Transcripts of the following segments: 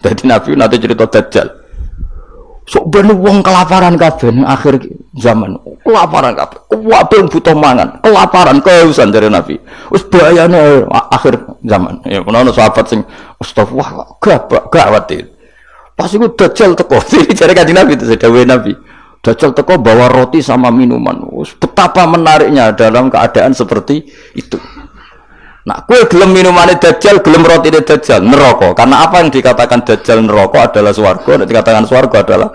Dadi Nabi nanti cerita Dajjal. Sok ben wong kelaparan kabeh akhir zaman. Kelaparan kabeh. Kabeh butuh mangan, kelaparan, kehausan dari Nabi. Wis bahayane akhir zaman. Ya ono sahabat sing astagfirullah gawat itu. Pas iku Dajjal teko. Jare Kanjeng Nabi itu dawuhe Nabi. Dajjal teko bawa roti sama minuman. Betapa menariknya dalam keadaan seperti itu. Nah, kue gelem minumane Dajjal, gelem rotine Dajjal, neraka. Karena apa yang dikatakan Dajjal neraka adalah swarga, dan dikatakan swarga adalah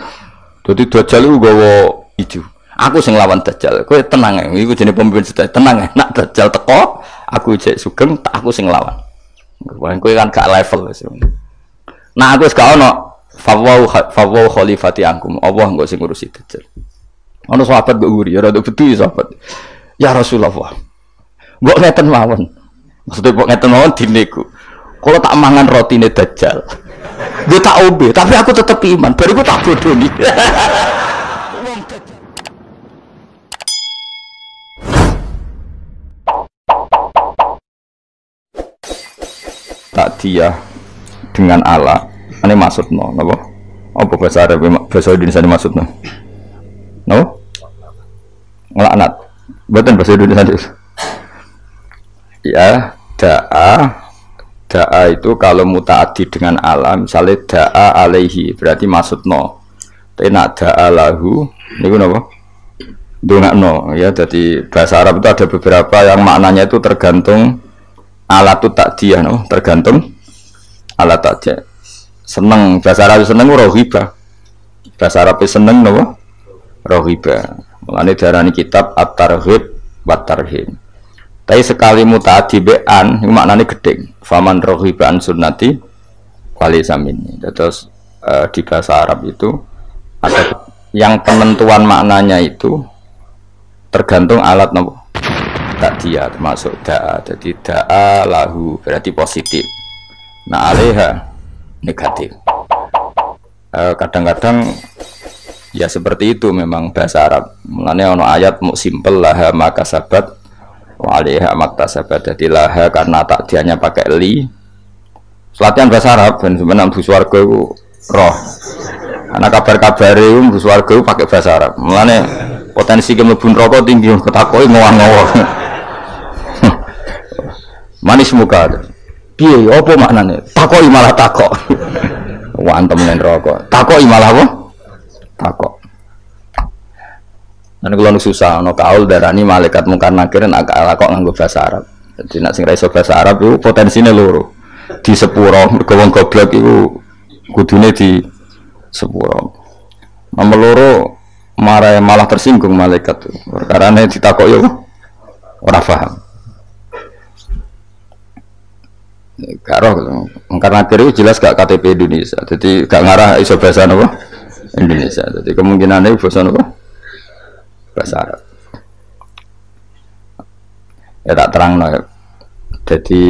dadi Dajjal iku nggawa ijo. Aku sing lawan Dajjal. Kowe tenang ae, iku jenenge pemimpin sedaya. Tenang ae, nak Dajjal teko, aku jek sugeng, tak aku sing lawan. Kowe kan gak level wis. Nah, aku wis gak ono fawwa khalifati angkum. Allah engko sing ngurusi Dajjal. Ono sahabat mbok nguri, ya rada bedu sahabat. Ya Rasulullah. Mbok ngeten mawon. Maksudnya kok ngeten mawon dineku. Kalau tak mangan rotine Dajjal, gue tak obe, tapi aku tetap iman. Bariku tak bodoni. Tak dia dengan Allah. Ini maksudno, napa? Apa bahasa Arab, bahasa Indonesia ini maksudno? Napa? Ngelaknat. Mboten bahasa Indonesia. Ya, da'a itu kalau mutaaddi dengan Allah, misalnya da'a alaihi berarti maksudno. Tapi nak da'a lahu niku napa? Dongakno ya. Jadi bahasa Arab itu ada beberapa yang maknanya itu tergantung alatut takdiyah, no? Tergantung alat takdiyah. Seneng bahasa Arab seneng rohiba. Bahasa Arab seneng napa? Rohiba. Mulane diarani kitab At-Targhib wa Tarhib. Tapi sekali mutaaddi be'an itu maknanya gedeng. Faman rohiba an sunnati wali samini. Terus di bahasa Arab itu ada yang penentuan maknanya itu tergantung alat nopo takdiyah, termasuk da'a. Jadi da'a lahu berarti positif. Nah alaiha negatif. Kadang-kadang ya seperti itu memang bahasa Arab. Mulanya ono ayat mu simpel laha maka sabat waliha maktasabat. Jadi laha karena takdiannya pakai li. Latihan bahasa Arab dan sebenarnya Bu Swarga itu roh. Karena kabar-kabar itu Bu Swarga itu pakai bahasa Arab. Mulanya potensi kemlebu neraka tinggi, ketakoi ngowang-ngowang. Manis muka. Piye apa maknanya? Takoi malah takok. Wantem nen neraka. Takoi malah apa? Takok. Nanti kalau susah, no kaul darani malaikat mungkar nakir nak kok nganggo bahasa Arab. Jadi nak sing raiso bahasa Arab itu potensinya loro. Di sepuro, gowong goblok itu kudune di sepuro. Nomor loro malah tersinggung malaikat tuh. Karena ditakok yo ora paham. Karo mungkar nakir itu jelas gak KTP Indonesia. Jadi gak ngarah iso bahasa apa? Indonesia. Jadi kemungkinannya bahasa apa? Bahasa Arab. Ya tak terang no. Jadi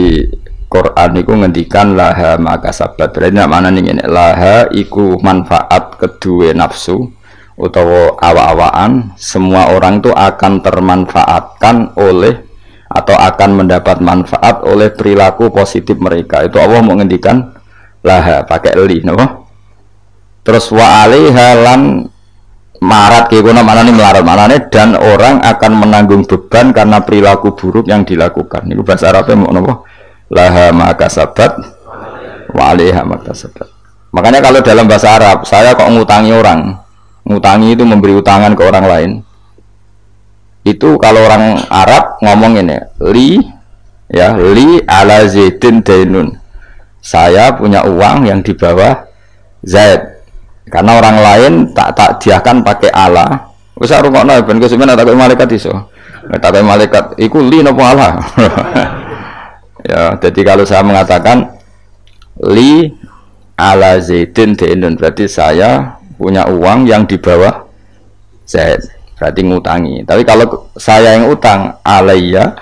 Quran itu ngendikan laha maka sabat. Berarti nak mana nih ini laha iku manfaat kedua nafsu utawa awa-awaan. Semua orang itu akan termanfaatkan oleh atau akan mendapat manfaat oleh perilaku positif mereka. Itu Allah mau ngendikan laha pakai li, no? Terus wa alaiha lan marat kena mana nih melarat mana nih dan orang akan menanggung beban karena perilaku buruk yang dilakukan. Ini bahasa Arabnya mau apa? Laha maka sabat, waliha maka sabat. Makanya kalau dalam bahasa Arab saya kok ngutangi orang, ngutangi itu memberi utangan ke orang lain. Itu kalau orang Arab ngomong ini li ya li ala zaidin dainun. Saya punya uang yang di bawah Zaid. Karena orang lain tak diakan pakai Allah. Usah rungokno ben kesuwen tak kok malaikat iso. Tak kok malaikat iku li napa Allah. Ya, jadi kalau saya mengatakan li ala zaidin dainun berarti saya punya uang yang di bawah Zaid. Berarti ngutangi. Tapi kalau saya yang utang alayya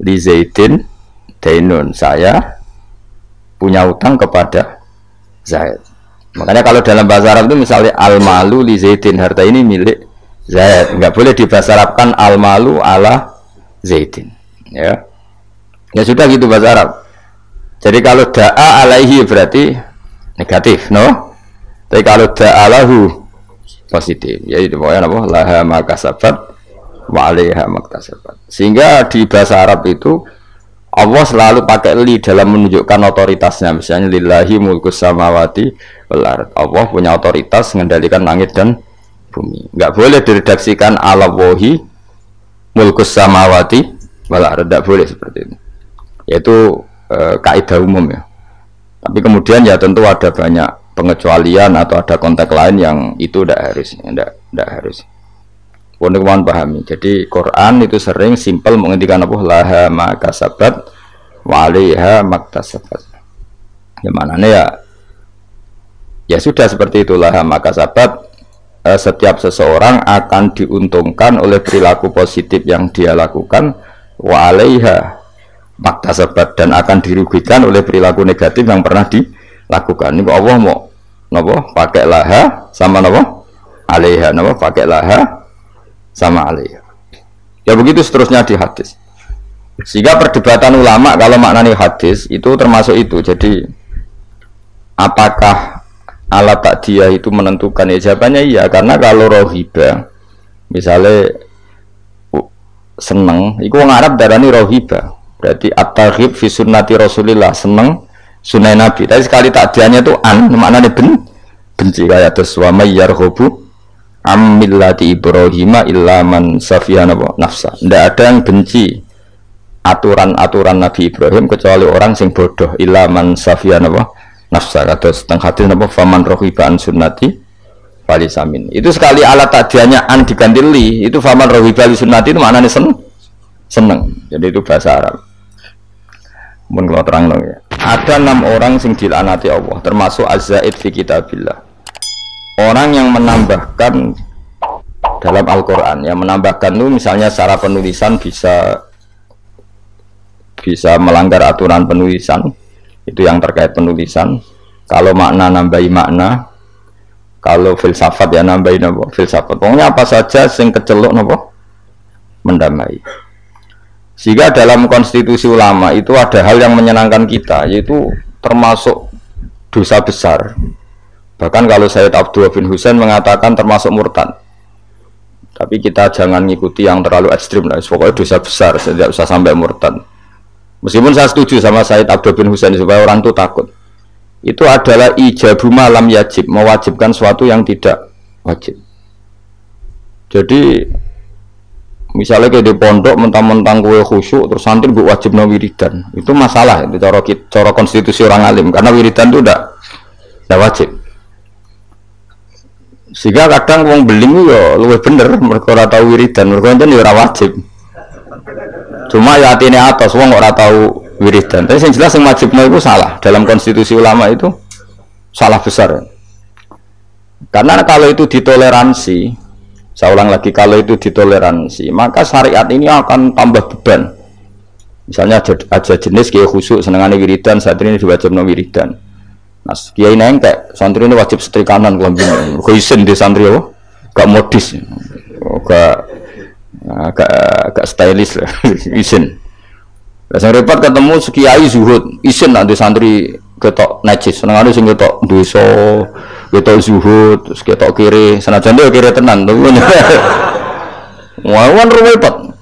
li zaidin dainun, saya punya utang kepada Zaid. Makanya kalau dalam bahasa Arab itu misalnya al-malu li zaidin, harta ini milik Zaid, nggak boleh dibahasa Arabkan al-malu ala zaidin. Ya sudah gitu bahasa Arab. Jadi kalau da'a alaihi berarti negatif, no? Tapi kalau da'alahu positif, ya itu pokoknya apa? Laha makasabat wa 'alaiha maktasabat. Sehingga di bahasa Arab itu Allah selalu pakai li dalam menunjukkan otoritasnya. Misalnya lillahi mulkus samawati wal ard. Allah punya otoritas mengendalikan langit dan bumi. Enggak boleh diredaksikan ala wahi mulkus samawati wal ard. Enggak boleh seperti itu. Yaitu kaidah umum ya. Tapi kemudian ya tentu ada banyak pengecualian atau ada konteks lain yang itu tidak harus, tidak harus. Untuk mohon pahami. Jadi Quran itu sering simpel menghentikan apa laha makasabat wa 'alaiha maktasabat. Yang mana ya sudah seperti itulah makasabat. Setiap seseorang akan diuntungkan oleh perilaku positif yang dia lakukan wa 'alaiha maktasabat, dan akan dirugikan oleh perilaku negatif yang pernah dilakukan. Ini Allah mau napa pakai laha sama napa 'alaiha, napa pakai laha sama alaiha. Ya begitu seterusnya di hadis. Sehingga perdebatan ulama kalau maknanya hadis itu termasuk itu. Jadi apakah alat takdiyah itu menentukan? Ya jawabannya iya, karena kalau rohiba misalnya seneng, itu orang Arab darani rohiba. Berarti at-targhib fi sunnati Rasulillah, seneng sunnah Nabi. Tapi sekali takdiyahnya itu maknanya benci kayak terus wa may yarghabu Amillati Ibrahim illa man safiya nafsa. Tidak ada yang benci aturan-aturan Nabi Ibrahim kecuali orang sing bodoh. Illa man safiya nafsa. Kata setengah hati faman rohiba an sunnati falisamin. Itu sekali alat takdianya an diganti li, itu faman rohiba li sunnati itu maknanya seneng. Jadi itu bahasa Arab. Mun kalau terang ya. Ada 6 orang sing dilaknati Allah, termasuk az-zaid fi kitabillah. Orang yang menambahkan dalam Al-Quran, yang menambahkan itu misalnya secara penulisan bisa melanggar aturan penulisan, itu yang terkait penulisan. Kalau makna nambahi makna, kalau filsafat ya nambahi filsafat. Pokoknya apa saja sing kecelok mendamai. Sehingga dalam konstitusi ulama itu ada hal yang menyenangkan kita, yaitu termasuk dosa besar. Bahkan kalau Sayyid Abdullah bin Husain mengatakan termasuk murtad. Tapi kita jangan ngikuti yang terlalu ekstrim lah. Pokoknya dosa besar, tidak usah sampai murtad. Meskipun saya setuju sama Sayyid Abdullah bin Husain supaya orang itu takut. Itu adalah ijabu malam yajib, mewajibkan sesuatu yang tidak wajib. Jadi misalnya kayak di pondok mentang-mentang kue khusyuk terus santri buat wajib no wiridan. Itu masalah itu cara konstitusi orang alim, karena wiridan itu tidak wajib. Sehingga kadang wong beling yo luwih bener mereka ora tau wiridan, mereka enten yo ora wajib. Cuma ya atine atos wong ora tau wiridan. Tapi yang jelas yang wajibnya itu salah. Dalam konstitusi ulama itu salah besar. Karena kalau itu ditoleransi, saya ulang lagi, kalau itu ditoleransi, maka syariat ini akan tambah beban. Misalnya ada jenis kiai khusyuk senengane wiridan, santri ini diwajibno wiridan. Nah, kiai nengkek, santri ini wajib setrikanan kelambine. Kok isin di santri apa? Gak modis. Gak stylish lah. Isin. Lah sing repot ketemu kiai zuhud, isin nanti santri ketok najis, senengane sing ketok dosa, ketok zuhud, terus ketok kiri, senajan dia kiri tenan. Wah, repot.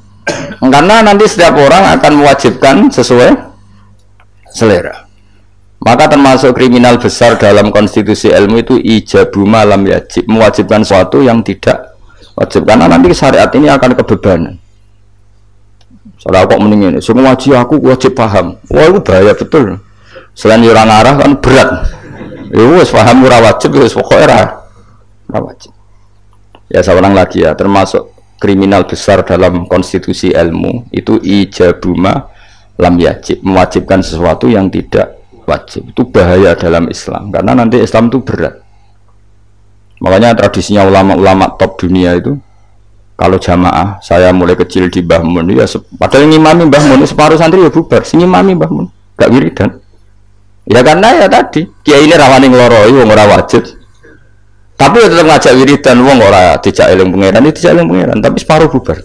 Karena nanti setiap orang akan mewajibkan sesuai selera. Maka termasuk kriminal besar dalam konstitusi ilmu itu ijabu malam yajib, mewajibkan sesuatu yang tidak wajib, karena nanti syariat ini akan kebebanan. Soalnya kok mendingin, semua aku wajib paham. Wah itu bahaya betul. Selain orang arah kan berat. Wes paham ora wajib, wes pokoknya ora wajib. Ya seorang lagi ya, termasuk kriminal besar dalam konstitusi ilmu itu ijabu malam yajib, mewajibkan sesuatu yang tidak wajib. Itu bahaya dalam Islam, karena nanti Islam itu berat. Makanya tradisinya ulama-ulama top dunia itu, kalau jamaah, saya mulai kecil di Mbah Mun ya, padahal ngimami Mbah Mun separuh santri ya bubar, sing ngimami Mbah Mun gak wiridan. Ya karena ya tadi kiai ini rawani ngloroi wong ora wajib, tapi ya tetap ngajak wiridan wong ora dijak eling pangeran, dijak eling pangeran, tapi separuh bubar.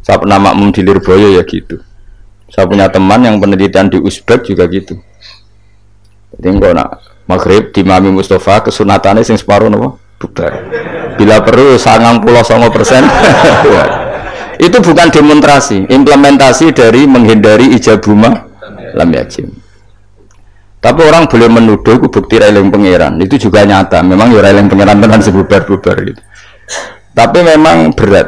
Saya pernah makmum di Lirboyo ya gitu. Saya punya teman yang penelitian di Uzbek juga gitu. Jadi enggak nak Maghrib di Mami Mustafa kesunatannya sing separuh napa bubar. Bila perlu 99%. Itu bukan demonstrasi, implementasi dari menghindari ijabuma lam yajib. Tapi orang boleh menuduh itu bukti railing pangeran, itu juga nyata. Memang ya railing pangeran tenan sebubar-bubar gitu. Tapi memang berat.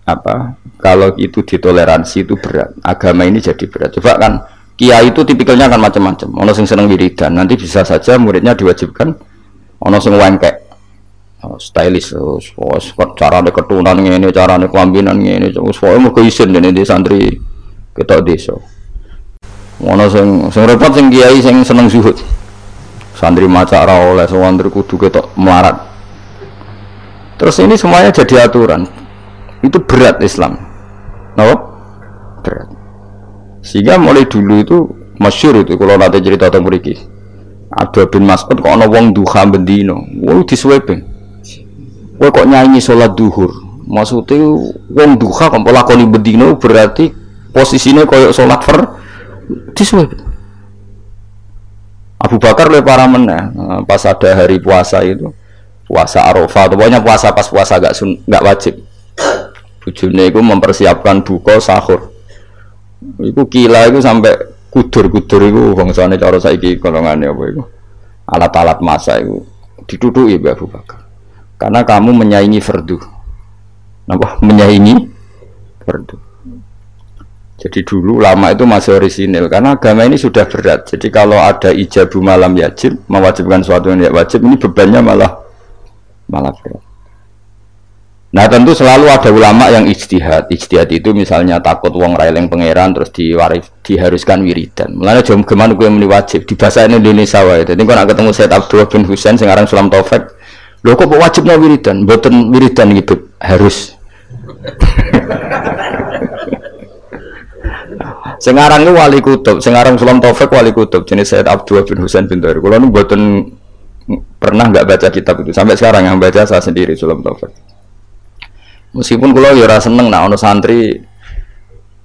Apa? Kalau itu ditoleransi itu berat. Agama ini jadi berat. Coba kan kiai itu tipikalnya kan macam-macam. Ono sing seneng wiridan, nanti bisa saja muridnya diwajibkan ono sing wengkek. Stylish, carane ketunan ngene, carane kelambinan ngene, soalnya mergo isin dene di santri ketok desa. Ono sing repot sing kiai sing seneng zuhud. Santri maca ra oleh, santri kudu ketok melarat. Terus ini semuanya jadi aturan. Itu berat Islam. Napa? Berat. Sehingga mulai dulu itu masyhur itu kalau nanti cerita tentang mriki. Ada bin Mas'ud kok ana wong duha bendino, wong disweping. Kowe kok nyanyi sholat duhur, maksudnya wong duha kok lakoni bendino berarti posisinya koyok sholat disuwep. Abu Bakar lebih parah meneh pas ada hari puasa itu, puasa Arafah, pokoknya puasa pas puasa gak wajib. Bujune itu mempersiapkan buka sahur. Iku kila itu sampai kudur-kudur itu bangsane cara saiki golongane apa iku. Alat-alat masa itu dituduki Mbak Abu Bakar. Karena kamu menyaingi fardu. Napa? Menyaingi fardu. Jadi dulu lama itu masih orisinil karena agama ini sudah berat. Jadi kalau ada ijabu malam yajib, mewajibkan sesuatu yang tidak wajib, ini bebannya malah berat. Nah tentu selalu ada ulama yang ijtihad. Ijtihad itu misalnya takut wong railing pangeran terus diharuskan wiridan. Mulanya jom gimana gue muni wajib di bahasa Indonesia wae. Jadi kalau nak ketemu Said Abdullah bin Husain sing aran Sulam Taufik, lho kok wajibnya wiridan? Mboten wiridan gitu, harus. Sekarang itu wali kutub, sekarang Sulam Taufik wali kutub jenis Said Abdullah bin Husain bin Tahir. Kalau nu mboten pernah nggak baca kitab itu sampai sekarang yang baca saya sendiri Sulam Taufik. Meskipun kalau ya rasa seneng, nah ono santri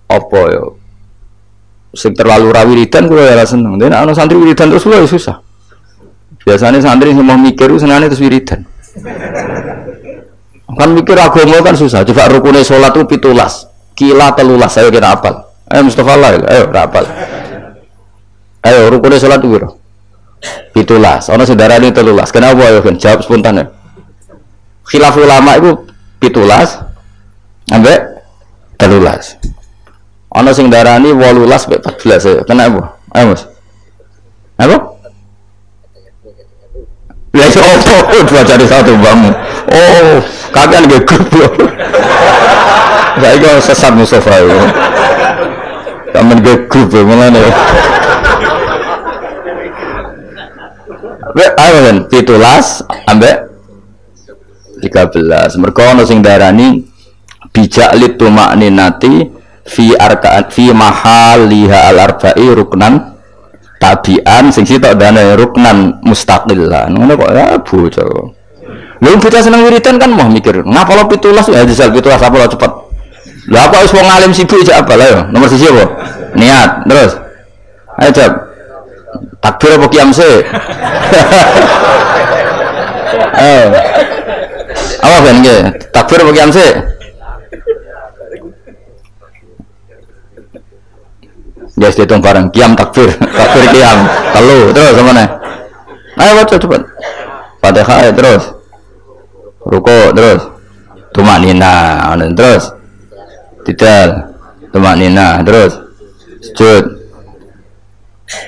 apa ya, sing terlalu rawiridan kalau ya rasa seneng. Dan ono santri wiridan terus ya susah. Biasanya santri yang mau mikir senangnya terus wiridan. Kan mikir agama kan susah. Coba rukunnya sholat itu 17, kila 13, saya kira apal. Ayo Mustafa lah, ayo rapal. Ayo rukunnya sholat itu 17. Ono saudara ini 13. Kenapa ya kan? Jawab spontan ya. Khilaf ulama itu 17 sampai 13. Ana sing darani 18 sampai 14 ya. Kenapa? Ayo Mas. Apa? Ya oh, baca di satu bangun. Oh, kalian nggak grup loh. Saya kok sesat Mustafa itu. Kamu nggak grup ya mana? Ayo kan 17 sampai 13. Mergo ana sing darani bijak litumakninati fi arkaan fi mahaliha al-arba'i ruknan tabian sing sitok dane ruknan mustaqilan. Ngono kok ya bocah. Lha bocah seneng wiridan kan mau mikir, ngapalo 17 ya disal 17 apa lo cepet. Lah apa wis wong alim sibuk aja apa lah ya. Nomor 1 apa? Niat. Terus. Ayo jawab. Takbir apa qiyam sih? Apa kan nggih? Takbir apa qiyam sih? Guys dihitung bareng, qiyam takbir, takbir qiyam. Telu, terus sama nih. Ayo baca cepat. Fatihah terus. Ruku terus. Tumanina, terus. Tidal. Tumanina terus. Sujud.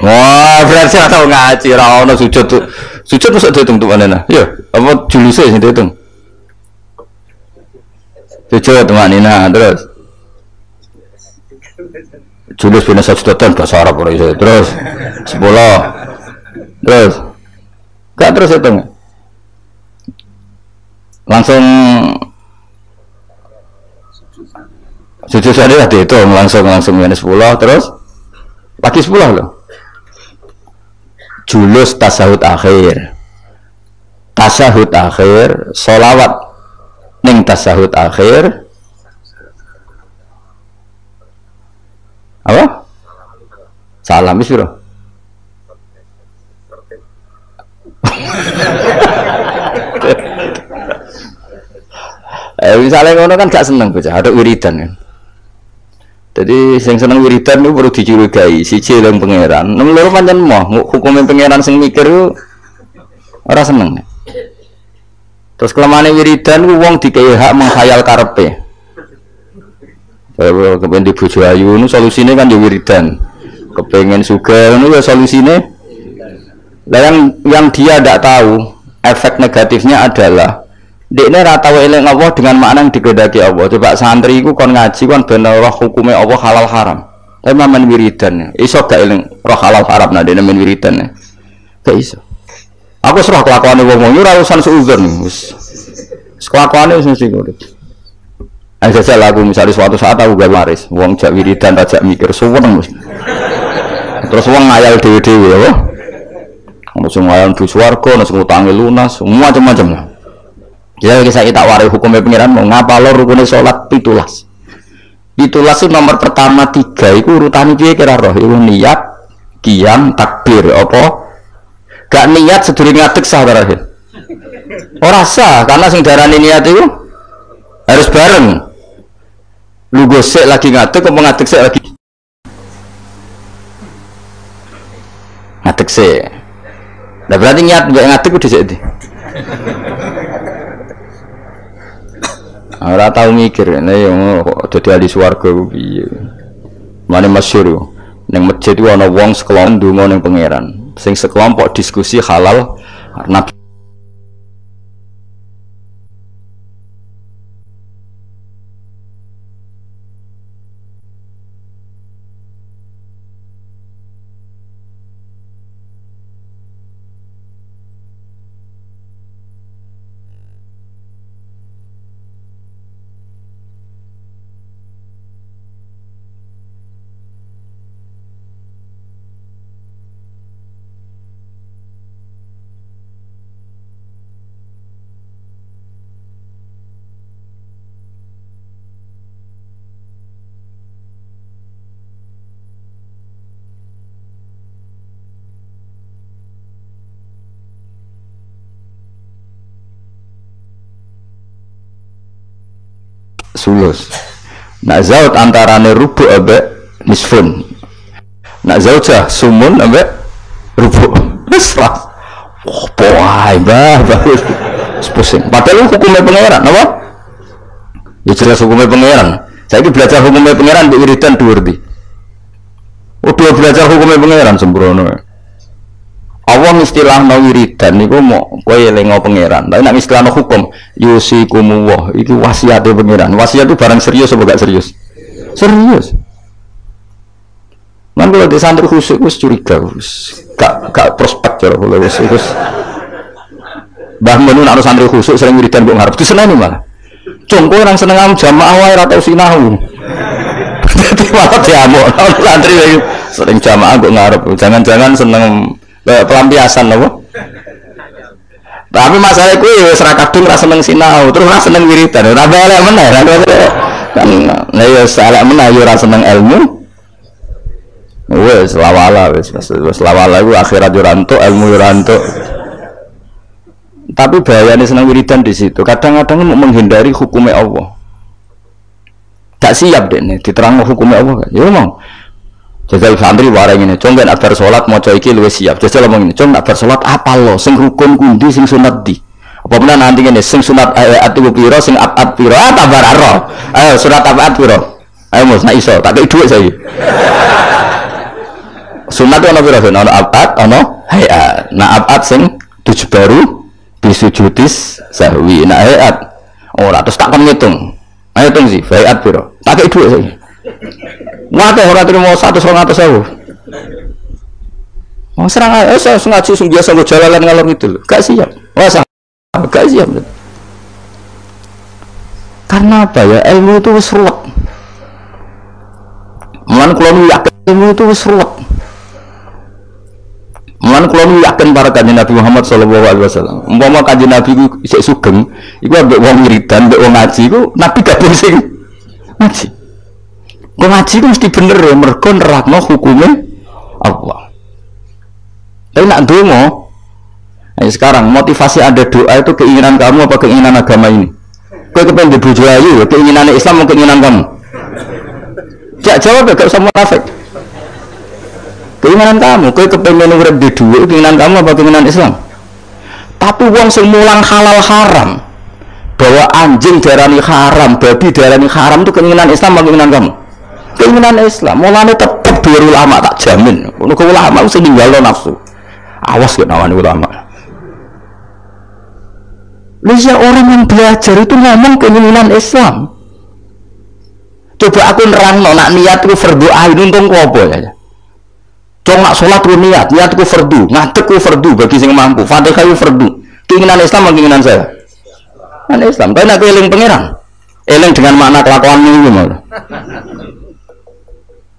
Wah, berarti atau ngaji ra ono sujud tuh. Sujud mesti dihitung tumanina. Iya, apa juluse sing dihitung? Sujud tumanina terus. Julus bina sajudatan bahasa Arab orang itu terus 10 terus gak terus hitung langsung sujud saya dihitung langsung minus 10 terus lagi 10 loh julus tasahud akhir sholawat ning tasahud akhir apa? Salam itu Misalnya ngono kan gak seneng bocah, ada wiridan kan. Jadi sing seneng wiridan itu perlu dicurigai, siji eling pangeran. Nomor loro pancen moh hukume pangeran sing mikir ku ora seneng. Terus kelemane wiridan ku wong dikei hak menghayal karepe. Kalau kepen di bojo ayu nu solusine kan yo wiridan. Kepengen sugih nu ya solusine. Lah yang dia tidak tahu efek negatifnya adalah dekne ra tau eling Allah dengan makna yang digedaki Allah. Coba santri iku kon ngaji kon ben roh hukume Allah halal haram. Tapi men wiridan. Iso gak eling roh halal haram nah dekne men wiridan. Gak iso. Aku serah kelakuane wong-wong ora urusan suudzon wis. Kelakuane wis mesti ngono. Aja jajal aku misalnya suatu saat aku gak waris, wong jak wiridan tak mikir suwen wis. Terus wong ngayal dhewe-dhewe apa? Ono sing ngayal du swarga, ono sing utange lunas, semua macam-macam. Ya kisah kita waris hukumnya pengiran mau ngapa lo rukune sholat pitulas itu nomor pertama 3 itu urutan piye kira roh itu niat qiyam takbir apa gak niat sedurunge ngadeg sah terakhir ora sah karena sing darani niat itu harus bareng lu gosek lagi ngadeg apa ngadeg sik lagi ngadeg sik nah berarti niat mbek ngadeg udah sik ora tau mikir nek yo dadi ahli swarga piye. Mane masyhur ning masjid ku ana wong sekelompok ndonga ning pangeran. Sing sekelompok diskusi halal Nabi sulus. Nak zaut antarane rubu ambek nisfun. Nak zaujah sumun ambek rubu. Wis lah. Oh, boy, bagus. Pusing. Padahal hukumnya pangeran, apa? Ya jelas hukumnya pangeran. Saya belajar hukumnya pangeran di wiridan dhuwur di. Udah belajar hukumnya pangeran sembrono. Allah istilah no wiridan niku mau kowe eling pangeran. Tapi nek istilah no hukum yusikumullah itu wasiat pangeran. Wasiat itu barang serius apa gak serius? Serius. Man kalau di santri khusyuk wis curiga wis gak prospek cara kula wis Mbah Mun nek santri khusyuk sering wiridan kok ngarep diseneni malah. Cung kowe orang seneng am jamaah wae ora tau sinau. Dadi malah diamuk santri sering jamaah kok ngarep. Jangan-jangan seneng pelampiasan apa? Tapi masalah itu ya wis ra kadung ra seneng sinau, terus ra seneng wiridan. Ora elek meneh kan. Lah ya elek meneh ya ra seneng ilmu. Wis lawala wis lawala iku akhirat yo rantuk, ilmu yo rantuk. Tapi bahayane seneng wiridan di situ. Kadang-kadang mau menghindari hukumnya Allah. Gak siap deh nih diterang hukumnya Allah. Ya mau. Jajal santri wareng ini, cung kan abar sholat mau coy iki luwes siap. Jajal ngomong ini, cung abar sholat apa lo? Sing rukun kundi, sing sunat di. Apa mana nanti ini, sing sunat ayat ibu piro, sing abad piro, tabar aro. Ayo surat abad piro. Ayo mus, nak iso, tak kei duit saya. Sunat itu ono piro, ono abad, ono hayat. Nah abad sing 7 baru bisujudis sahwi. Nah hayat, oh terus tak kan ngitung. Ayo hitung sih, hayat piro. Tak kei duit saya. Ngate ora terima 100-200.000. Mau serang saya ngaji sing biasa nggo jalalan ngalor itu. Gak siap. Wah, gak siap. Karena apa ya? Ilmu itu wis ruwet. Mulan kula yakin ilmu itu wis ruwet. Mulan kula yakin para kanjeng Nabi Muhammad sallallahu alaihi wasallam. Umpama kanjeng Nabi ku isih sugeng, iku ambek wong wiridan, ambek wong ngaji iku Nabi gabung sing ngaji. Ngaji itu mesti bener ya, mergo nerangno hukume Allah. Tapi nak ndonga, Ayo sekarang motivasi Anda doa itu keinginan kamu apa keinginan agama ini? Kowe kepengen bojo ayu, keinginan Islam atau keinginan kamu? Jawab gak usah munafik. Keinginan kamu, kowe kepengen urip di dhuwit, keinginan kamu apa keinginan Islam? Tapi wong sing mulang halal haram, bahwa anjing diarani haram, babi diarani haram itu keinginan Islam atau keinginan kamu? Keinginan Islam. Mulane tetep biar ulama tak jamin. Ono ke ulama sing ninggalno nafsu. Awas gak nawani ulama. Lihat orang yang belajar itu ngomong keinginan Islam. Coba aku nerangno nak niat ku fardu ain untung ku apa ya? Cong nak sholat ku niat ku fardu, ngadeg ku fardu bagi sing mampu. Fatihah ku fardu. Keinginan Islam atau keinginan saya? Keinginan Islam. Tapi nak eling pangeran. Eling dengan makna kelakuanmu iki malah.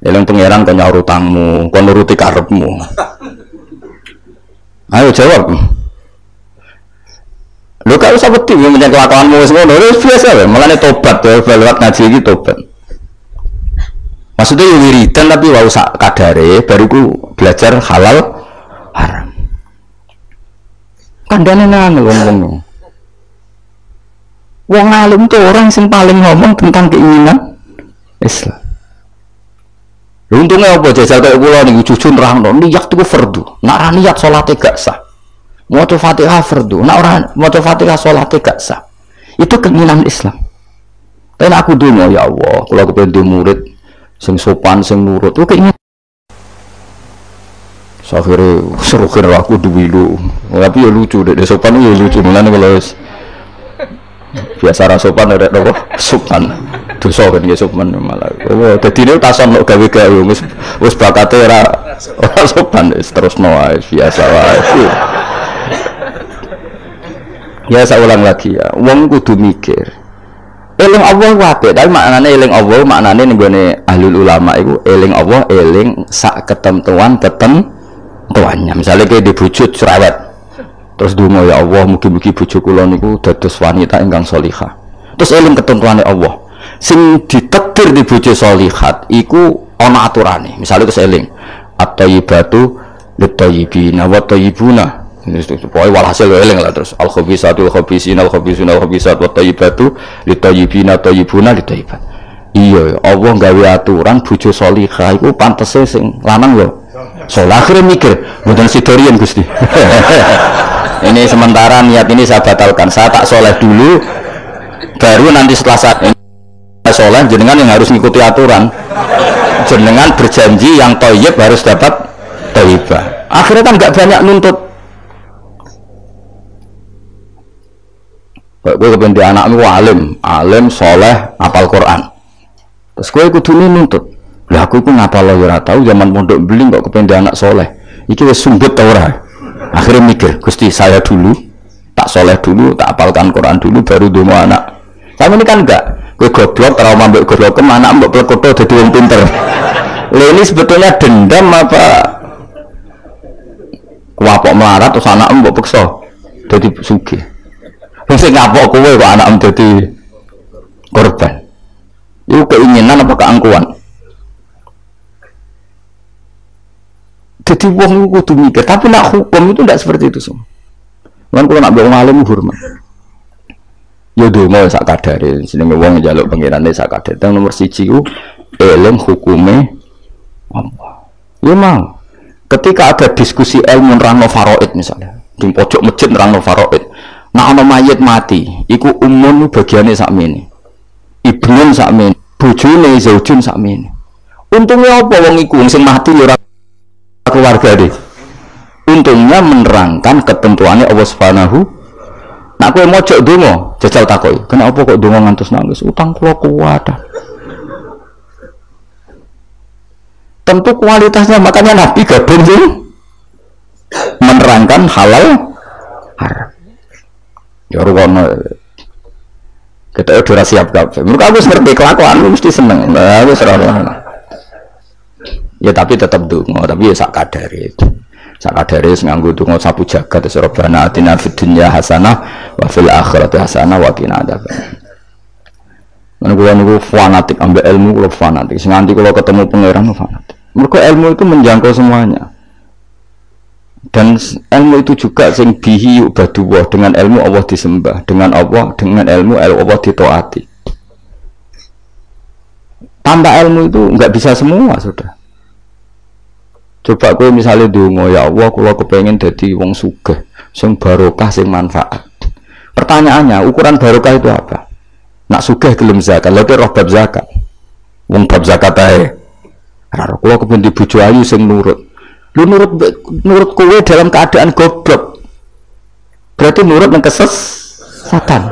Eling pangeran kok nyaur utangmu, kon nuruti karepmu. Ayo jawab. Lho kok usah wedi menyang kelakuanmu wis ngono, wis biasa wae. Mulane tobat lewat ngaji iki tobat. Maksudnya wiridan tapi wau sak kadare bariku belajar halal haram. Kandhane nang ngomong. Wong alim itu orang yang paling ngomong tentang keinginan Islam. Untungnya apa jajal kayak kula niku jujur nerangno niat itu fardu. Nek ora niat salate gak sah. Maca Fatihah fardu. Nek ora maca Fatihah salate gak sah. Itu keinginan Islam. Tapi aku donga ya Allah, kula kepengin murid sing sopan sing nurut. Itu keinginan. Akhirnya seru kira aku dulu. Tapi ya lucu deh, sopan ya lucu. Mulane kalau biasa sopan ada apa? Sopan. Dosa kan ya sopan malah. Oh, dadi niku tason kok gawe-gawe wis bakate ora sopan terus wae biasa wae. Ya saya ulang lagi ya, wong kudu mikir. Eling Allah wae, tapi maknane eling Allah maknane ning gone ahlul ulama iku eling Allah eling sak ketentuan tuannya. Misalnya kayak di bojo cerewet, terus donga ya Allah mugi-mugi bojo kula niku dados wanita ingkang sholihah. Terus eling ketentuane Allah. Sing ditakdir di bojo sholihat iku ana aturane. Misalnya terus eling at-thayyibatu lit-thayyibina wa thayyibuna. Pokoke walhasil eling lah terus al-khabisatu al-khabisina al-khabisuna al-khabisat wa thayyibatu lit-thayyibina thayyibuna lit-thayyibat. Iya, Allah gawe aturan bojo sholihah iku pantese sing lanang lho. Soal akhirnya mikir, bukan sidorian Gusti. Ini sementara niat ini saya batalkan. Saya tak soleh dulu, baru nanti setelah saat ini soleh, jenengan yang harus mengikuti aturan. Jenengan berjanji yang thayyib harus dapat thayyibah. Akhirnya kan nggak banyak nuntut. Gue kepenting anakmu alim, soleh, hafal Quran. Terus gue kudu nuntut. Lah aku itu ngapal ora tahu zaman pondok beling kok kepengen anak soleh. Iki wis sumbut ta ora? Akhirnya mikir, Gusti saya dulu tak soleh dulu, tak hafalkan Quran dulu baru donga anak. Sama ini kan enggak. Kowe goblok trauma mbok goblok anak mbok plekoto dadi wong pinter. Lha ini sebetulnya dendam apa kuapok melarat terus anak mbok peksa dadi sugih. Wong sing ngapok kowe kok anak dadi korban. Itu keinginan apa keangkuhan? Jadi wong itu kudu mikir, tapi nak hukum itu tidak seperti itu semua. Kan kalau nak wong alim hormat. Ya donga sak kadare, jenenge wong njaluk pengirane sak kadare. Teng nomor 1 ku eling hukume Allah. Ya mau. Ketika ada diskusi ilmu nerangno faraid misalnya, di pojok masjid nerangno faraid. Nak ana mayit mati, iku umum bagiane sakmene. Ibnun sakmene, bojone zaujun sakmene. Untungnya apa wong iku sing mati ya ora keluarga deh. Untungnya menerangkan ketentuannya Allah Subhanahu. Nak kowe mojok donga, jajal takoki, kenapa kok donga ngantos nangis? Utang kula kuat. Tentu kualitasnya, makanya Nabi gabung sih menerangkan halal haram. Ya ruwono. Kita udah siap kabeh. Mergo aku ngerti kelakuan mesti seneng. Nah, wis ora. Ya tapi tetap donga, tapi ya sak kadare. Sak kadare nganggo donga sapu jagat terus Rabbana atina fid dunya hasanah wa fil akhirati hasanah wa qina adzabannar. Lan kula niku fanatik ambek ilmu, kula fanatik. Sing nganti kula ketemu pangeran fanatik. Mergo ilmu itu menjangkau semuanya. Dan ilmu itu juga sing bihi ubadullah, dengan ilmu Allah disembah, dengan ilmu Allah ditaati. Tanpa ilmu itu nggak bisa semua sudah. Coba kowe misalnya donga, ya Allah kula kepengin dadi wong sugih, sing barokah, sing manfaat. Pertanyaannya, ukuran barokah itu apa? Nak sugih gelem zakat, lha roh bab zakat. Wong bab zakat ae. Ora kula kepengin di bojo ayu sing nurut. Lu nurut kowe dalam keadaan goblok. Berarti nurut nang kesesatan.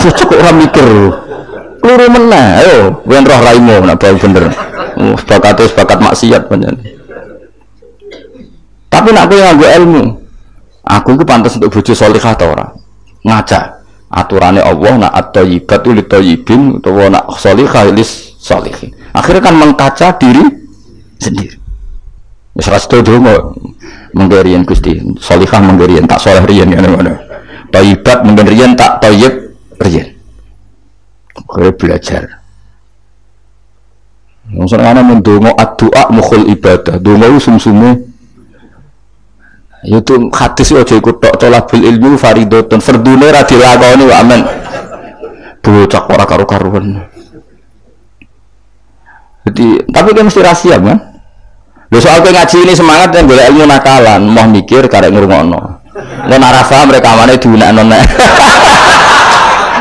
Cukup ora mikir. Kluru meneh, ayo, wen roh raimu nak bae bener. Sepakat maksiat pancen. Tapi nak kowe nganggo ilmu, aku iku pantes untuk bojo salihah ta ora? Ngaca aturane Allah nak at-thayyibatu lit-thayyibin utawa nak salihah lis-salihin. Akhirnya kan mengkaca diri sendiri. Wis ra sedo menggerian Gusti, salihah menggerian tak saleh riyen ngono. Thayyibat menggerian tak thayyib riyen. Kowe belajar. Maksudnya ana mendonga ad-du'a mukhul ibadah. Donga sum-sume itu hadis aja ikut tok tolabul ilmi faridatun fardune ra dilakoni wa amen. Bocah ora karo-karuan. Jadi tapi kan mesti rahasia kan. Lho soal kowe ngaji ini semangat dan golek ilmu nakalan, mau mikir karek ngrungokno. Yen ora paham rekamane diunekno nek.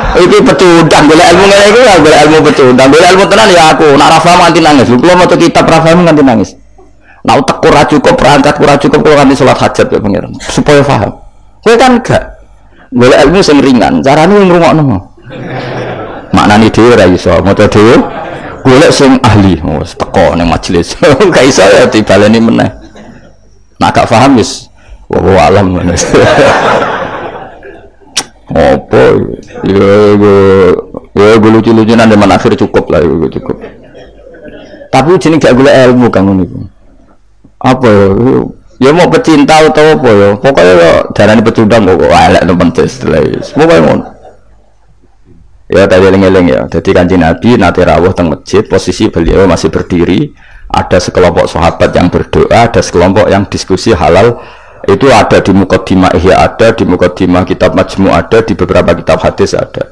Iki pecundang golek ilmu ngene iku ya golek ilmu pecundang. Golek ilmu tenan ya aku, nek ora paham nganti nangis. Kulo maca kitab ora paham nganti nangis. Nek utek ora cukup, perangkat ora cukup kulo nganti salat hajat ya pengiran supaya paham. Kowe kan gak golek ilmu sing ringan, carane ngrungokno. Maknane dhewe ora iso, maca dhewe golek sing ahli, wis teko ning majelis. Gak iso ya dibaleni meneh. Nek gak paham wis wallahu alam. Apa ya lucu-lucunan zaman akhir cukup lah cukup. Tapi jenis gak gula ilmu kan niku. Apa ya mau pecinta atau apa ya pokoknya ya darani pecundang kok elek temen setelah pokoknya ngono. Ya tadi eling-eling ya. Jadi Kanjeng Nabi nate rawuh teng masjid, posisi beliau masih berdiri, ada sekelompok sahabat yang berdoa, ada sekelompok yang diskusi halal. Itu ada di Muqaddimah Ihya, ada di Muqaddimah kitab Majmu', ada di beberapa kitab hadis ada.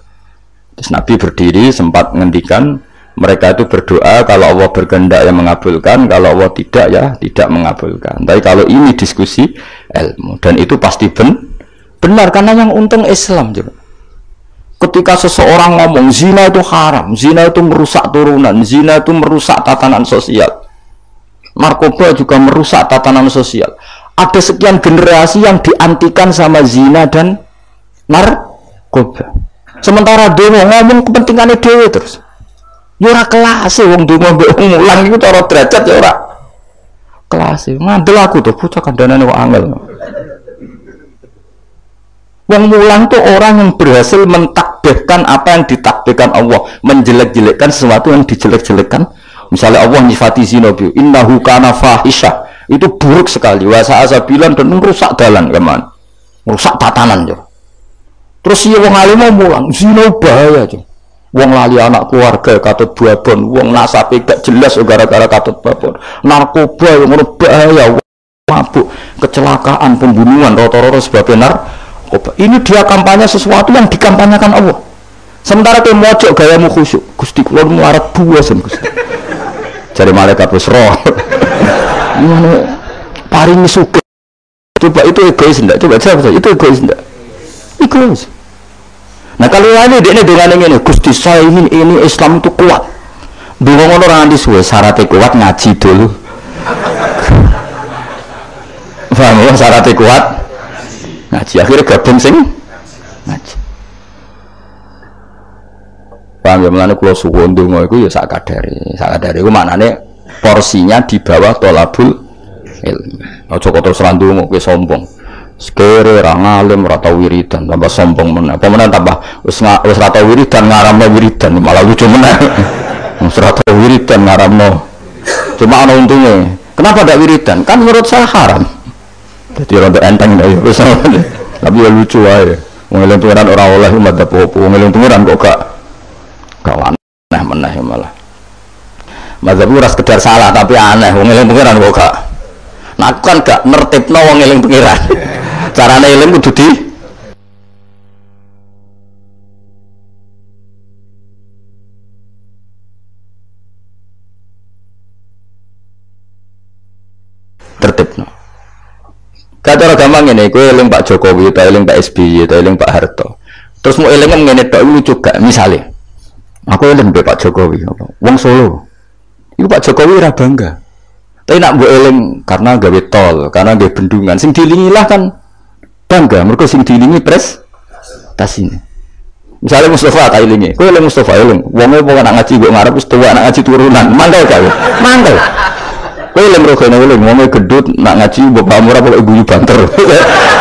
Terus Nabi berdiri sempat ngendikan mereka itu berdoa kalau Allah berkehendak yang mengabulkan, kalau Allah tidak ya tidak mengabulkan. Tapi kalau ini diskusi ilmu dan itu pasti benar karena yang untung Islam juga. Ketika seseorang ngomong zina itu haram, zina itu merusak turunan, zina itu merusak tatanan sosial, narkoba juga merusak tatanan sosial. Ada sekian generasi yang diantikan sama zina dan narkoba. Sementara demo ngomong kepentingannya dewe terus. Ya ora kelas wong donga mbek mulang iku cara derajat ya ora kelas. Ngandel aku tuh bocah kandhanane kok angel. Wong mulang tuh orang yang berhasil mentakbirkan apa yang ditakbirkan Allah, menjelek-jelekkan sesuatu yang dijelek-jelekkan. Misalnya Allah nyifati zina bi innahu kana fahisyah. Itu buruk sekali, wasa asabilan dan merusak dalan keman, merusak tatanan jo. Terus si wong alim mau mulang, zina bahaya jo. Wong lali anak keluarga katut babon, wong nasabe gak jelas gara-gara katut babon. Narkoba yang bahaya, mabuk, kecelakaan, pembunuhan, rata-rata sebabnya narkoba. Ini dia kampanye sesuatu yang dikampanyekan Allah. Sementara ke mojok gayamu khusyuk, Gusti kula melarat buasan Gusti. Cari malaikat wis roh. Paring suke. Coba itu egois enggak? Coba jawab itu egois enggak? Egois. Nah kalau ini dengan ini Gusti saya ini Islam itu kuat. Dulu orang nanti suwe syaratnya kuat ngaji dulu. Paham ya syaratnya kuat ngaji akhirnya gabung sing ngaji. Paham ya melane kula suwun donga iku ya sak kadare iku maknane porsinya di bawah tolabul ilmi. Aja kok terus randung kowe sombong. Sekere ra ngalim ra tau wiridan tambah sombong meneh. Apa meneh tambah wis ra tau wiridan ngaramno wiridan malah lucu meneh. Wis ra tau wiridan ngaramno. Cuma ana untungnya. Kenapa ndak wiridan? Kan menurut saya haram. Jadi rontok enteng ya wis. Tapi ya lucu wae. Wong eling pengiran ora oleh umat apa-apa. Wong eling pengiran kok gak aneh meneh malah. Mazhab ora sekedar salah tapi aneh wong eling pengiran kok gak. Nah aku kan gak nertibno wong eling pengiran. Carane eling kudu di tertibno. Cara gampang ini, gue eling Pak Jokowi, atau eling Pak SBY, atau eling Pak Harto. Terus mau eling ngene tok lucu gak? Misalnya, aku eling Pak Jokowi, wong Solo. Iku Pak Jokowi ora bangga. Tapi nak gue eling karena gawe tol, karena gawe bendungan. Sing dilingi lah kan bangga. Mereka sing dilingi prestasinya. Misalnya Mustafa tak ilingi, gue eling Mustafa eling. Wongnya mau nak ngaji gue ngarep, tua nak ngaji turunan, mangkel kau, mangkel. Kowe lem rogone lem ngomong gedut nak ngaji bapak murah pokoke guyu banter.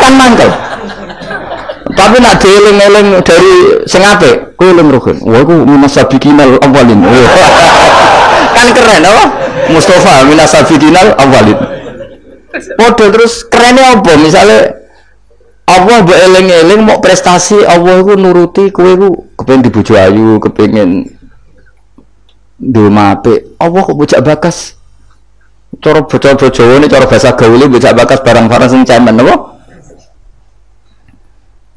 Kan mangkel. Tapi nak dieling-eling dari sing apik, kowe lem rogone. Wah iku minasabiqinal awalin. Kan keren apa? Mustafa minasabiqinal awalin. Padha terus kerennya apa? Misalnya Allah mbok eling-eling mau prestasi Allah iku nuruti kowe iku kepengin dibojo ayu, kepengin ndoma apik. Allah kok bocah bakas. Cara bojo-bojo ini cara bahasa gaul bocah bakas barang-barang sing cemen apa?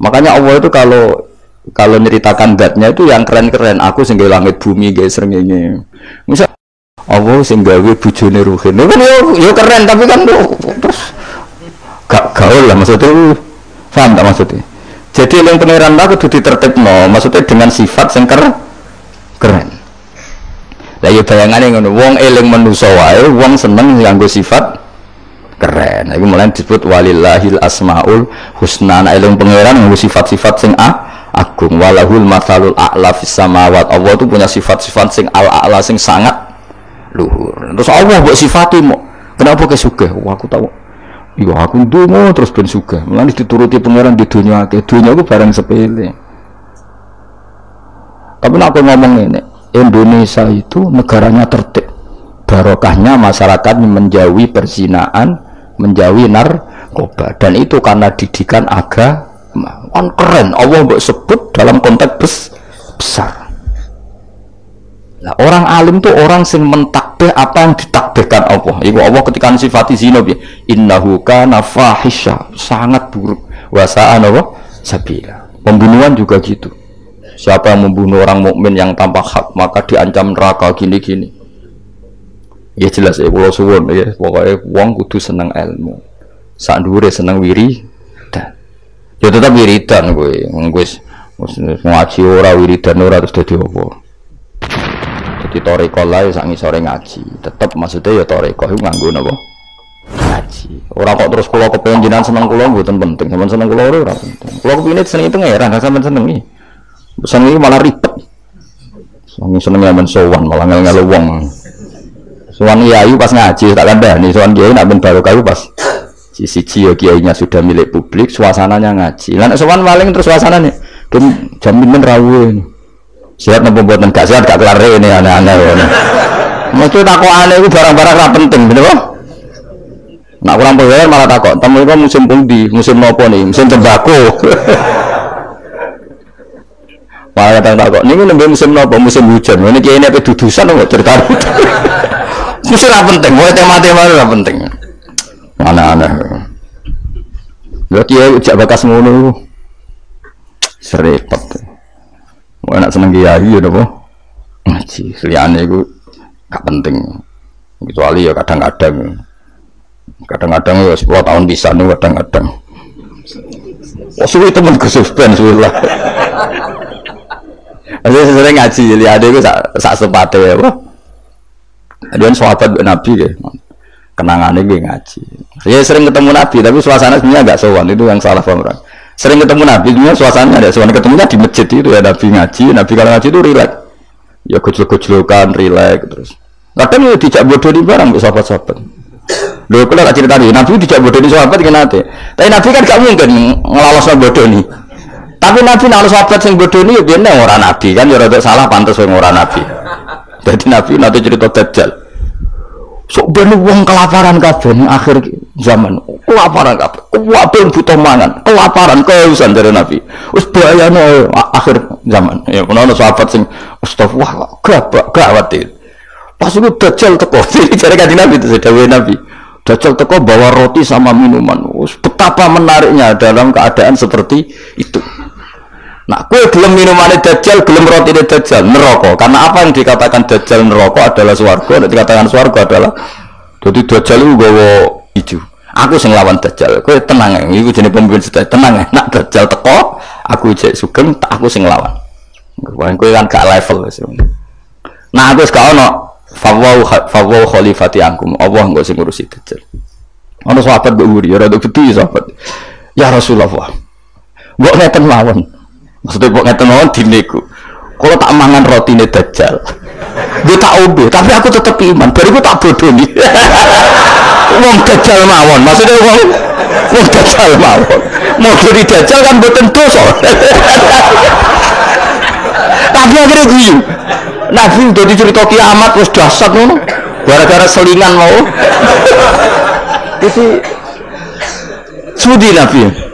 Makanya Allah itu kalau nyeritakan zatnya itu yang keren-keren. Aku sing gawe langit bumi gawe srengenge. Misal Allah sing gawe bojone Ruhin. Kan yo keren tapi kan terus gak gaul lah maksudnya. Paham tak maksudnya? Jadi yang pangeran lah kudu ditertibno, maksudnya dengan sifat sing keren. Lah ya bayangane ngono, wong eling manusa wae, wong seneng nganggo sifat keren. Iku mulane disebut walillahil asmaul husna. Nek eling pangeran nganggo sifat-sifat sing agung. Walahul matsalul a'la fis samawat. Allah itu punya sifat-sifat sing al-a'la sing sangat luhur. Terus Allah mbok sifati mo. Kenapa ke sugih? Wah aku tahu. Iya aku ndonga terus ben sugih. Mulane dituruti pangeran di dunia akeh. Dunia ku barang sepele. Tapi nek aku ngomong ngene, Indonesia itu negaranya tertib, barokahnya masyarakat menjauhi perzinaan, menjauhi narkoba, dan itu karena didikan agama. Kan keren, Allah mbok sebut dalam konteks besar. Nah, orang alim tuh orang sing mentakbih apa yang ditakbihkan Allah. Iku Allah ketika sifati zina bi innahu kana fahisha, sangat buruk. Wasa'an apa? Sabila. Pembunuhan juga gitu. Siapa yang membunuh orang mukmin yang tanpa hak maka diancam neraka gini-gini. Ya jelas ya kula suwun ya, pokoke wong kudu seneng ilmu. Sak dhuwure seneng wiridan. Ya tetap wiridan kowe. Wis ngaji ora wiridan ora terus dadi apa. Dadi toreko lae sak ngisore ngaji. Tetep maksudnya ya toreko iku nganggo napa? Ngaji. Ora kok terus kula kepengin jenengan seneng kula mboten penting. Sampeyan seneng kula ora penting. Kula kepengin seneng pangeran, sampeyan senengi. Seneng ini malah ribet. Seneng yang mensowan malah ngel-ngel wong. Sowan kiai pas ngaji tak kandhani, sowan kiai nak ben barokah pas siji ya kiainya sudah milik publik, suasananya ngaji. Lah nek sowan maling terus suasanane jamin rawuh. Sehat napa mboten gak sehat gak kelar rene aneh-aneh ngono. Mesti takokane iku barang-barang ra penting, bener apa? Nak kurang bayar malah takok, "Temu iku musim pundi? Musim napa nih? Musim tembakau." Malah datang takok, "Niku nembe musim napa? Musim hujan." Ngene iki nek dudusan kok cerita. Mesti ra penting, wae tema-tema ra penting. Aneh-aneh. Lha kiai ujak bakas ngono. Serepet. Mau enak seneng kiai ya napa? Ngaji, liyane iku gak penting. Kecuali ya kadang-kadang. Kadang-kadang ya 10 tahun bisa nih kadang-kadang. Oh suwi temen kesuspen suwi lah. Saya sering ngaji, lihat itu sak sepatu ya, bro. Dia sahabat Nabi deh, kenangannya gue ngaji. Saya sering ketemu Nabi, tapi suasana sebenarnya agak sowan, itu yang salah paham orang. Sering ketemu Nabi, sebenarnya suasananya ada sowan, ketemunya di masjid itu ya Nabi ngaji. Nabi kalau ngaji itu rileks, ya gojlok-gojlokan, rileks terus. Kadang ya dijak bodoh di barang, sahabat-sahabat. Loh, kalau tak cerita nih, Nabi dijak bodoh di sahabat kenapa? Tapi Nabi kan gak mungkin ngelolosnya bodoh nih. Tapi Nabi nak sahabat sing bodoh ini ya bener orang Nabi kan ya rada salah pantes wong ora Nabi. Jadi Nabi nanti cerita Dajjal. Sok ben wong kelaparan kabeh ning akhir zaman. Kelaparan kabeh. Kabeh butuh mangan, kelaparan kehausan dari Nabi. Wis bahayane akhir zaman. Ya ono sahabat sing astagfirullah gawat. Pas itu Dajjal teko. Jadi jare kanjeng Nabi itu dawuh Nabi. Dajjal teko bawa roti sama minuman. Betapa menariknya dalam keadaan seperti itu. Nah, kue gelem minumannya Dajjal, gelem rotine Dajjal, neraka. Karena apa yang dikatakan Dajjal neraka adalah swarga, dan dikatakan swarga adalah jadi Dajjal itu gawa hijau. Aku sing lawan Dajjal. Kue tenang ya, iku jenenge pemimpin sedaya. Tenang ya, nak Dajjal teko, aku jek sugeng, aku sing lawan. Kue kan gak level wis. Nah, aku gak ono fawau khalifati angkum. Allah engko sing ngurusi Dajjal. Ono sahabat mbok uri, ora gede sahabat. Ya Rasulullah. Mbok ngeten mawon. Maksudnya mbok ngeten mawon dineku. Kalau tak mangan rotine Dajjal. Gue tak obe, tapi aku tetep iman. Bariku tak bodoni. Wong Dajjal mawon. Maksudnya wong Dajjal mawon. Mau dari Dajjal kan mboten dosa. Tapi akhirnya guyu. Nabi udah dicerita kiamat wis dahsyat ngono. Gara-gara selingan mau. Itu sudi Nabi.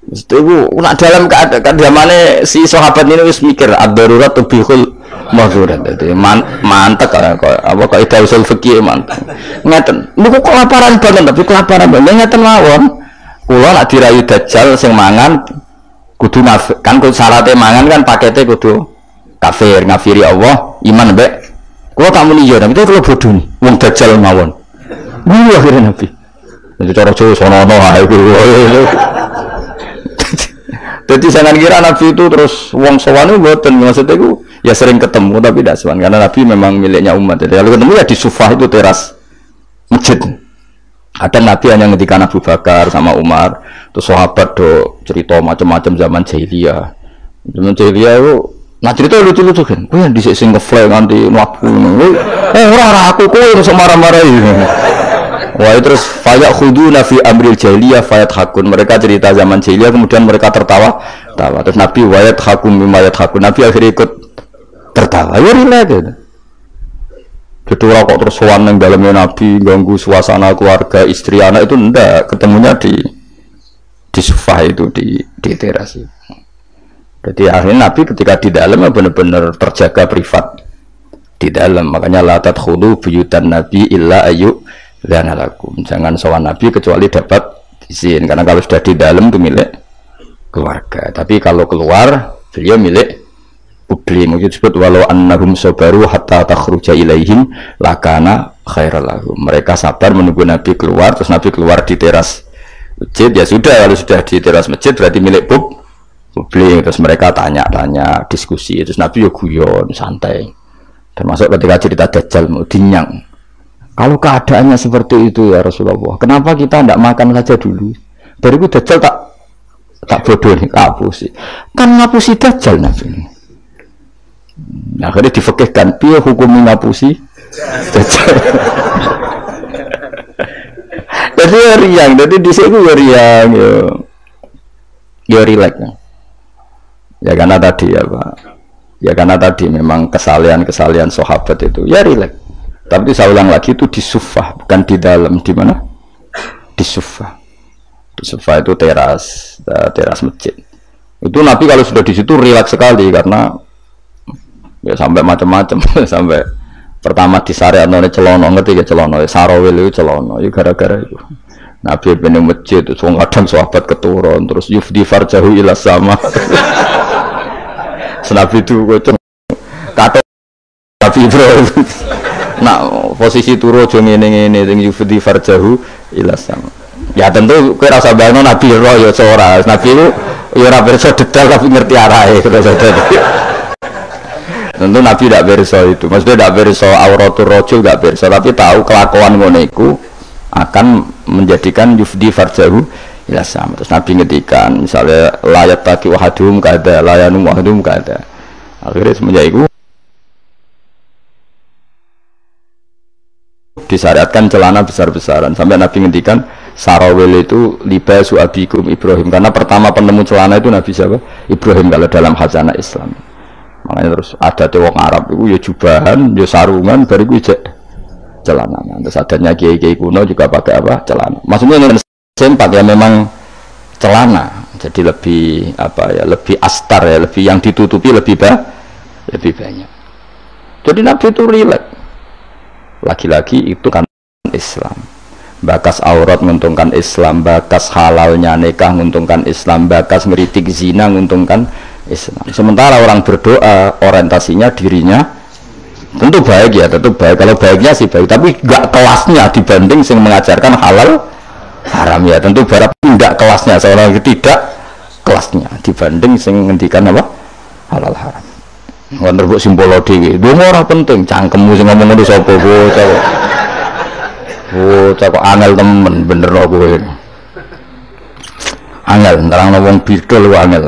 Itu nak dalam keadaan zamane si sahabat ini wis mikir ad-darurat tubihul mahzurat. Dadi mantep apa kaidah usul fikih mantep. Ngeten. Niku kelaparan banget tapi kelaparan banget ngeten mawon. Kula nak dirayu Dajjal sing mangan kudu kan syaratnya mangan kan paketnya kudu kafir, ngafiri Allah, iman mbek. Kula tak muni yo, tapi kula bodoh nih. Wong Dajjal mawon. Niku akhirnya Nabi. Jadi cara Jawa sono-ono ae kuwi. Jadi jangan kira Nabi itu terus wong sowan itu mboten, maksudnya itu ya sering ketemu tapi tidak sowan karena Nabi memang miliknya umat. Jadi kalau ketemu ya di Sufah itu teras masjid. Ada Nabi hanya ngendikan Abu Bakar sama Umar, terus sahabat do cerita macam-macam zaman jahiliyah. Zaman jahiliyah itu nah cerita lucu-lucu kan. Kowe yang dhisik sing ngefly nganti mlaku ngono. Ora aku kowe iso marah-marahi. Wah terus fayak khuduna fi amril jahiliyah fayat hakun, mereka cerita zaman jahiliyah kemudian mereka tertawa terus Nabi wayat hakum mimayat hakun, Nabi akhirnya ikut tertawa ya relax gitu kok terus sowan yang dalamnya Nabi ganggu suasana keluarga istri anak itu ndak, ketemunya di Sufah itu di teras. Jadi akhirnya Nabi ketika di dalam benar-benar terjaga privat di dalam, makanya la tadkhulu buyutan Nabi illa ayu dan alakum, jangan sowan Nabi kecuali dapat izin, karena kalau sudah di dalam itu milik keluarga, tapi kalau keluar beliau milik publik. Mungkin disebut walau annahum sabaru hatta takhruja ilaihim lakana khairal lahum, mereka sabar menunggu Nabi keluar, terus Nabi keluar di teras masjid, ya sudah, kalau sudah di teras masjid berarti milik publik, terus mereka tanya-tanya diskusi, terus Nabi ya guyon santai, termasuk ketika cerita Dajjal mau dinyang. Kalau keadaannya seperti itu ya Rasulullah, kenapa kita tidak makan saja dulu? Bariku Dajjal tak bodoh nih, ngapusi. Kan ngapusi Dajjal Nabi. Nah, akhirnya difekihkan, piye hukum ngapusi Dajjal. Jadi riang, jadi di sini ya riang, ya relax. Ya karena tadi ya Pak, ya karena tadi memang kesalahan sahabat itu, ya relax. Tapi saya ulang lagi itu di Sufah, bukan di dalam. Di mana? Di Sufah. Di Sufah itu teras masjid. Itu Nabi kalau sudah di situ rileks sekali karena ya sampai macam-macam sampai pertama di syariat none celono, ngerti ya celono, sarawil itu celono, itu gara-gara itu. Nabi bener masjid itu kadang sahabat keturun terus yufdi farjahu ila sama. Senabi itu kata Nabi Ibrahim. Nah, posisi turu aja ngene-ngene sing yufdi farjahu ila sama. Ya tentu kowe rasa bayangno Nabi roh ya ora. Nabi itu ya ora pirsa detail tapi ngerti arahe terus. Tentu Nabi tidak pirsa itu. Maksudnya tidak pirsa auratul rajul, tidak pirsa, tapi tahu kelakuan ngono iku akan menjadikan yufdi farjahu ila sama. Terus Nabi ngedikan misalnya layat taki wahadum kada, layanum wahadum kada. Akhirnya semenjak itu disyariatkan celana besar-besaran sampai Nabi ngendikan sarawil itu libasu abikum Ibrahim, karena pertama penemu celana itu Nabi siapa? Ibrahim kalau dalam khazanah Islam. Makanya terus ada wong Arab itu ya jubahan, ya sarungan, bariku ijek celana. Terus adanya kiai-kiai kuno juga pakai apa? Celana. Maksudnya yang sempat ya memang celana. Jadi lebih apa ya? Lebih astar ya, lebih yang ditutupi lebih banyak. Jadi Nabi itu rileks. Lagi-lagi itu kan Islam. Bakas aurat menguntungkan Islam, bakas halalnya nikah menguntungkan Islam, bakas ngeritik zina menguntungkan Islam. Sementara orang berdoa orientasinya dirinya tentu baik ya, tentu baik. Kalau baiknya sih baik, tapi enggak kelasnya dibanding yang mengajarkan halal haram ya. Tentu berapa enggak kelasnya, seorang tidak kelasnya dibanding yang ngendikan apa halal haram. Wonder mbok simpolo dhewe. Lho ora penting cangkemmu sing ngomong ngono sapa bocah. Bocah kok angel temen bener kok kowe. Angel nerangno wong bidol kok angel.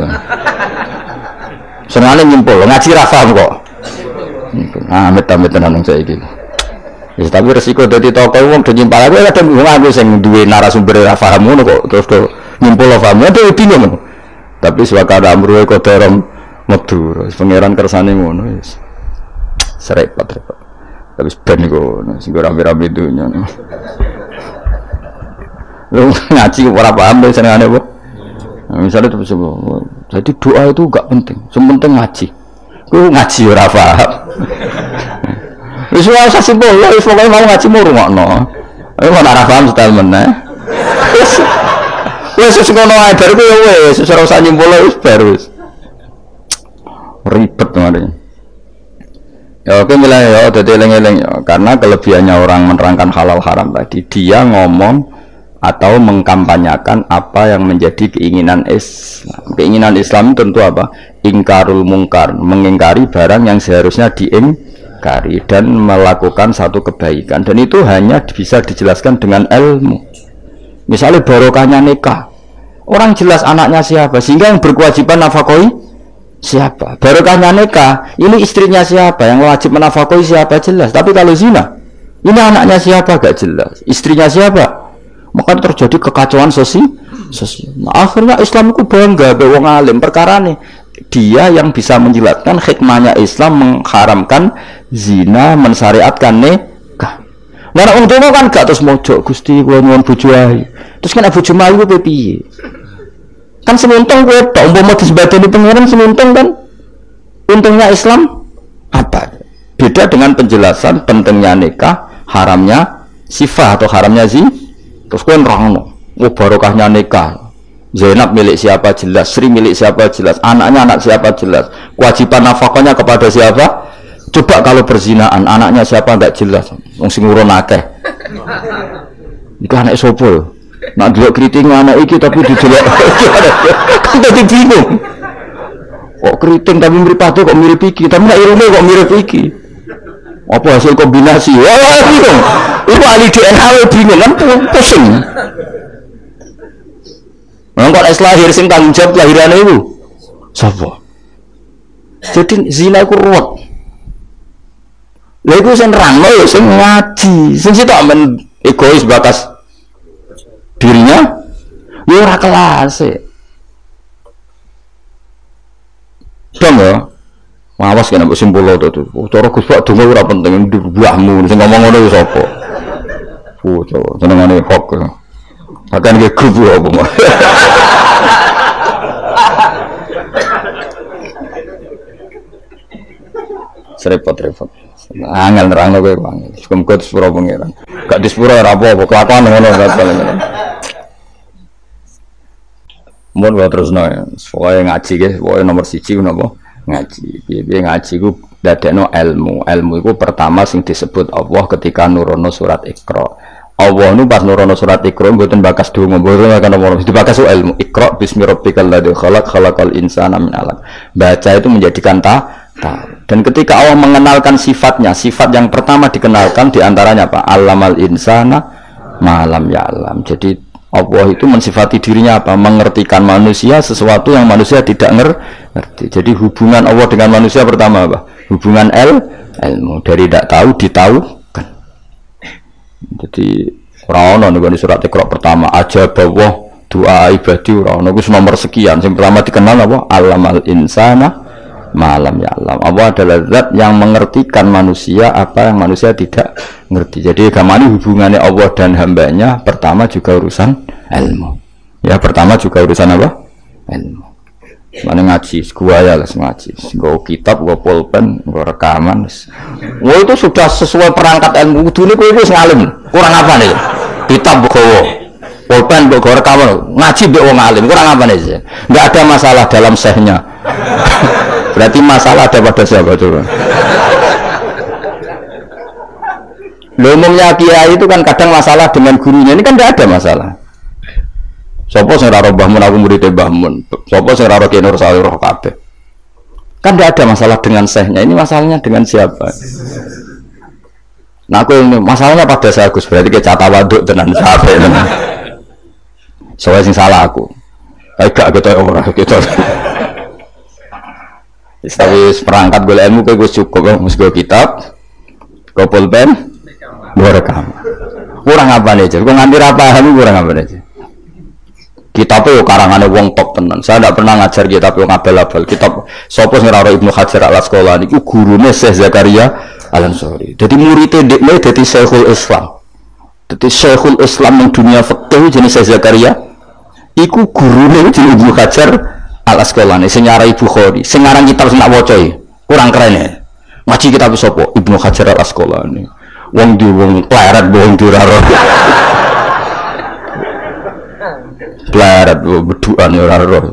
Senengane nyimpul ngaji ra paham kok. Amit-amit tenan saiki. Wis tapi resiko dadi tokoh wong do nyimpal aku kadang aku sing duwe narasumber ra paham ngono kok terus do nyimpul paham. Ada bingung. Tapi swakada amruhe kodorom medur, pangeran kersane ngono wis. Repot. Tapi ben iku sing rame-rame dunya. Lu ngaji ora paham lho senengane apa? Misalnya terus jadi doa itu enggak penting, yang penting ngaji. Ku ngaji ora paham. Wis ora usah simpul, wis pokoke mau ngaji mu rungokno. Ayo ora paham setel meneh. Wis ngono ae bar ku wis ora usah nyimpul wis bar wis. Ribet kemarin. Ya oke misalnya ya dadi eling-eling ya karena kelebihannya orang menerangkan halal haram tadi dia ngomong atau mengkampanyakan apa yang menjadi keinginan Islam. Keinginan Islam tentu apa? Ingkarul mungkar, mengingkari barang yang seharusnya diingkari dan melakukan satu kebaikan dan itu hanya bisa dijelaskan dengan ilmu. Misalnya barokahnya nikah. Orang jelas anaknya siapa sehingga yang berkewajiban nafkahi siapa? Barokahnya nikah, ini istrinya siapa? Yang wajib menafkahi siapa jelas. Tapi kalau zina, ini anaknya siapa gak jelas. Istrinya siapa? Maka terjadi kekacauan sosial. Nah, akhirnya Islam itu bangga be wong alim perkara nih. Dia yang bisa menjelaskan hikmahnya Islam mengharamkan zina, mensyariatkan nikah. Nah, untungnya kan gak terus mojok Gusti kula nyuwun bojo ae. Terus kan bojo mayu piye? Kan semuntung gue tak umpama disebadani pengiran semuntung kan untungnya Islam apa beda dengan penjelasan pentingnya nikah haramnya sifat atau haramnya terus gue nerangno barokahnya nikah Zainab milik siapa jelas, Sri milik siapa jelas, anaknya anak siapa jelas, kewajiban nafkahnya kepada siapa. Coba kalau perzinaan anaknya siapa enggak jelas wong sing urun akeh itu anak sopol. Nak delok keriting anak iki tapi dijelok kan dadi bingung. Kok keriting tapi mripate kok mirip iki, tapi nek irune kok mirip iki. Apa hasil kombinasi? Wah, bingung. Iku ahli DNA bingung kan pusing. Mengko nek lahir sing tanggung jawab lahirane iku sapa? Jadi zina iku ruwet. Lha iku sing nerangno ya sing ngaji, sing sitok men egois bakas dirinya ya ora kelas dong ya awas kena mbok simpul to cara Gus Pak donga ora penting buahmu sing ngomong ngono wis apa senengane kok akan ge grup apa mah repot angel nerangno kowe angel muga sepuro pangeran gak disepuro ora apa-apa kelakuan ngono paling mun wae terus ya pokoke ngaji guys pokoke nomor 1 napa ngaji piye ngaji ku dadekno ilmu iku pertama sing disebut Allah ketika nurono surat Iqra. Allah nu pas nurono surat Iqra mboten bakas donga mboten kan nomor dibakas ilmu Iqra bismi rabbikal ladzi khalaqal insana min 'alaq. Baca itu menjadikan tahu. Dan ketika Allah mengenalkan sifatnya, sifat yang pertama dikenalkan diantaranya apa? Allamal insana malam ya'lam. Jadi Allah itu mensifati dirinya apa? Mengertikan manusia sesuatu yang manusia tidak ngerti. Jadi hubungan Allah dengan manusia pertama apa? Hubungan ilmu. Dari tidak tahu ditahukan. Jadi ora ono ning surat Iqra pertama aja bahwa doa ibadi ora ono wis nomor sekian. Yang pertama dikenal apa? Allamal insana malam ya alam. Allah adalah zat yang mengertikan manusia apa yang manusia tidak ngerti. Jadi agama ini hubungannya Allah dan hambanya pertama juga urusan ilmu. Ya pertama juga urusan apa? Ilmu. Mana ngaji, gua ya les ngaji, gua kitab, gua pulpen, gua rekaman. Wah itu sudah sesuai perangkat ilmu. Dulu gua itu ngalim, kurang apa nih? Kitab gua, pulpen gua rekaman, ngaji gua ngalim, kurang apa nih? Nggak ada masalah dalam sehnya. Berarti masalah ada pada siapa coba? Umumnya kiai itu kan kadang masalah dengan gurunya, ini kan tidak ada masalah. Sopo sing ora Mbah Mun aku murid Mbah Mun. Sopo sing ora Ki Nur Salih roh kabeh. Kan tidak ada masalah dengan sehnya, ini masalahnya dengan siapa? Nah aku ini masalahnya pada saya Gus, berarti ke cata waduk tenan sampai tenan. Soalnya sing salah aku. Gak gitu ora gitu. Tapi perangkat golek ilmu kowe wis cukup, wis go kitab, go pulpen, go rekam. Kurang apa nih, kok nganti ra paham kurang apa nih? Kitab itu karangannya wong top tenan. Saya tidak pernah ngajar kitab yang abal-abal. Kitab sapa sing ora Ibnu Hajar al-Asqalani iku gurune Syekh Zakaria Al-Ansari. Jadi muridé dekne dadi Syekhul Islam. Dadi Syekhul Islam ning dunia fikih jenenge Syekh Zakaria iku gurune jenenge Ibnu Hajar Al-Asqalani sing nyarai Bukhari. Sing ngarang kitab sing tak waca kurang keren ya. Ngaji kitab sapa? Ibnu Hajar Al-Asqalani. Wong di wong pleret wong diraro. Plarat beduan ya ora roh.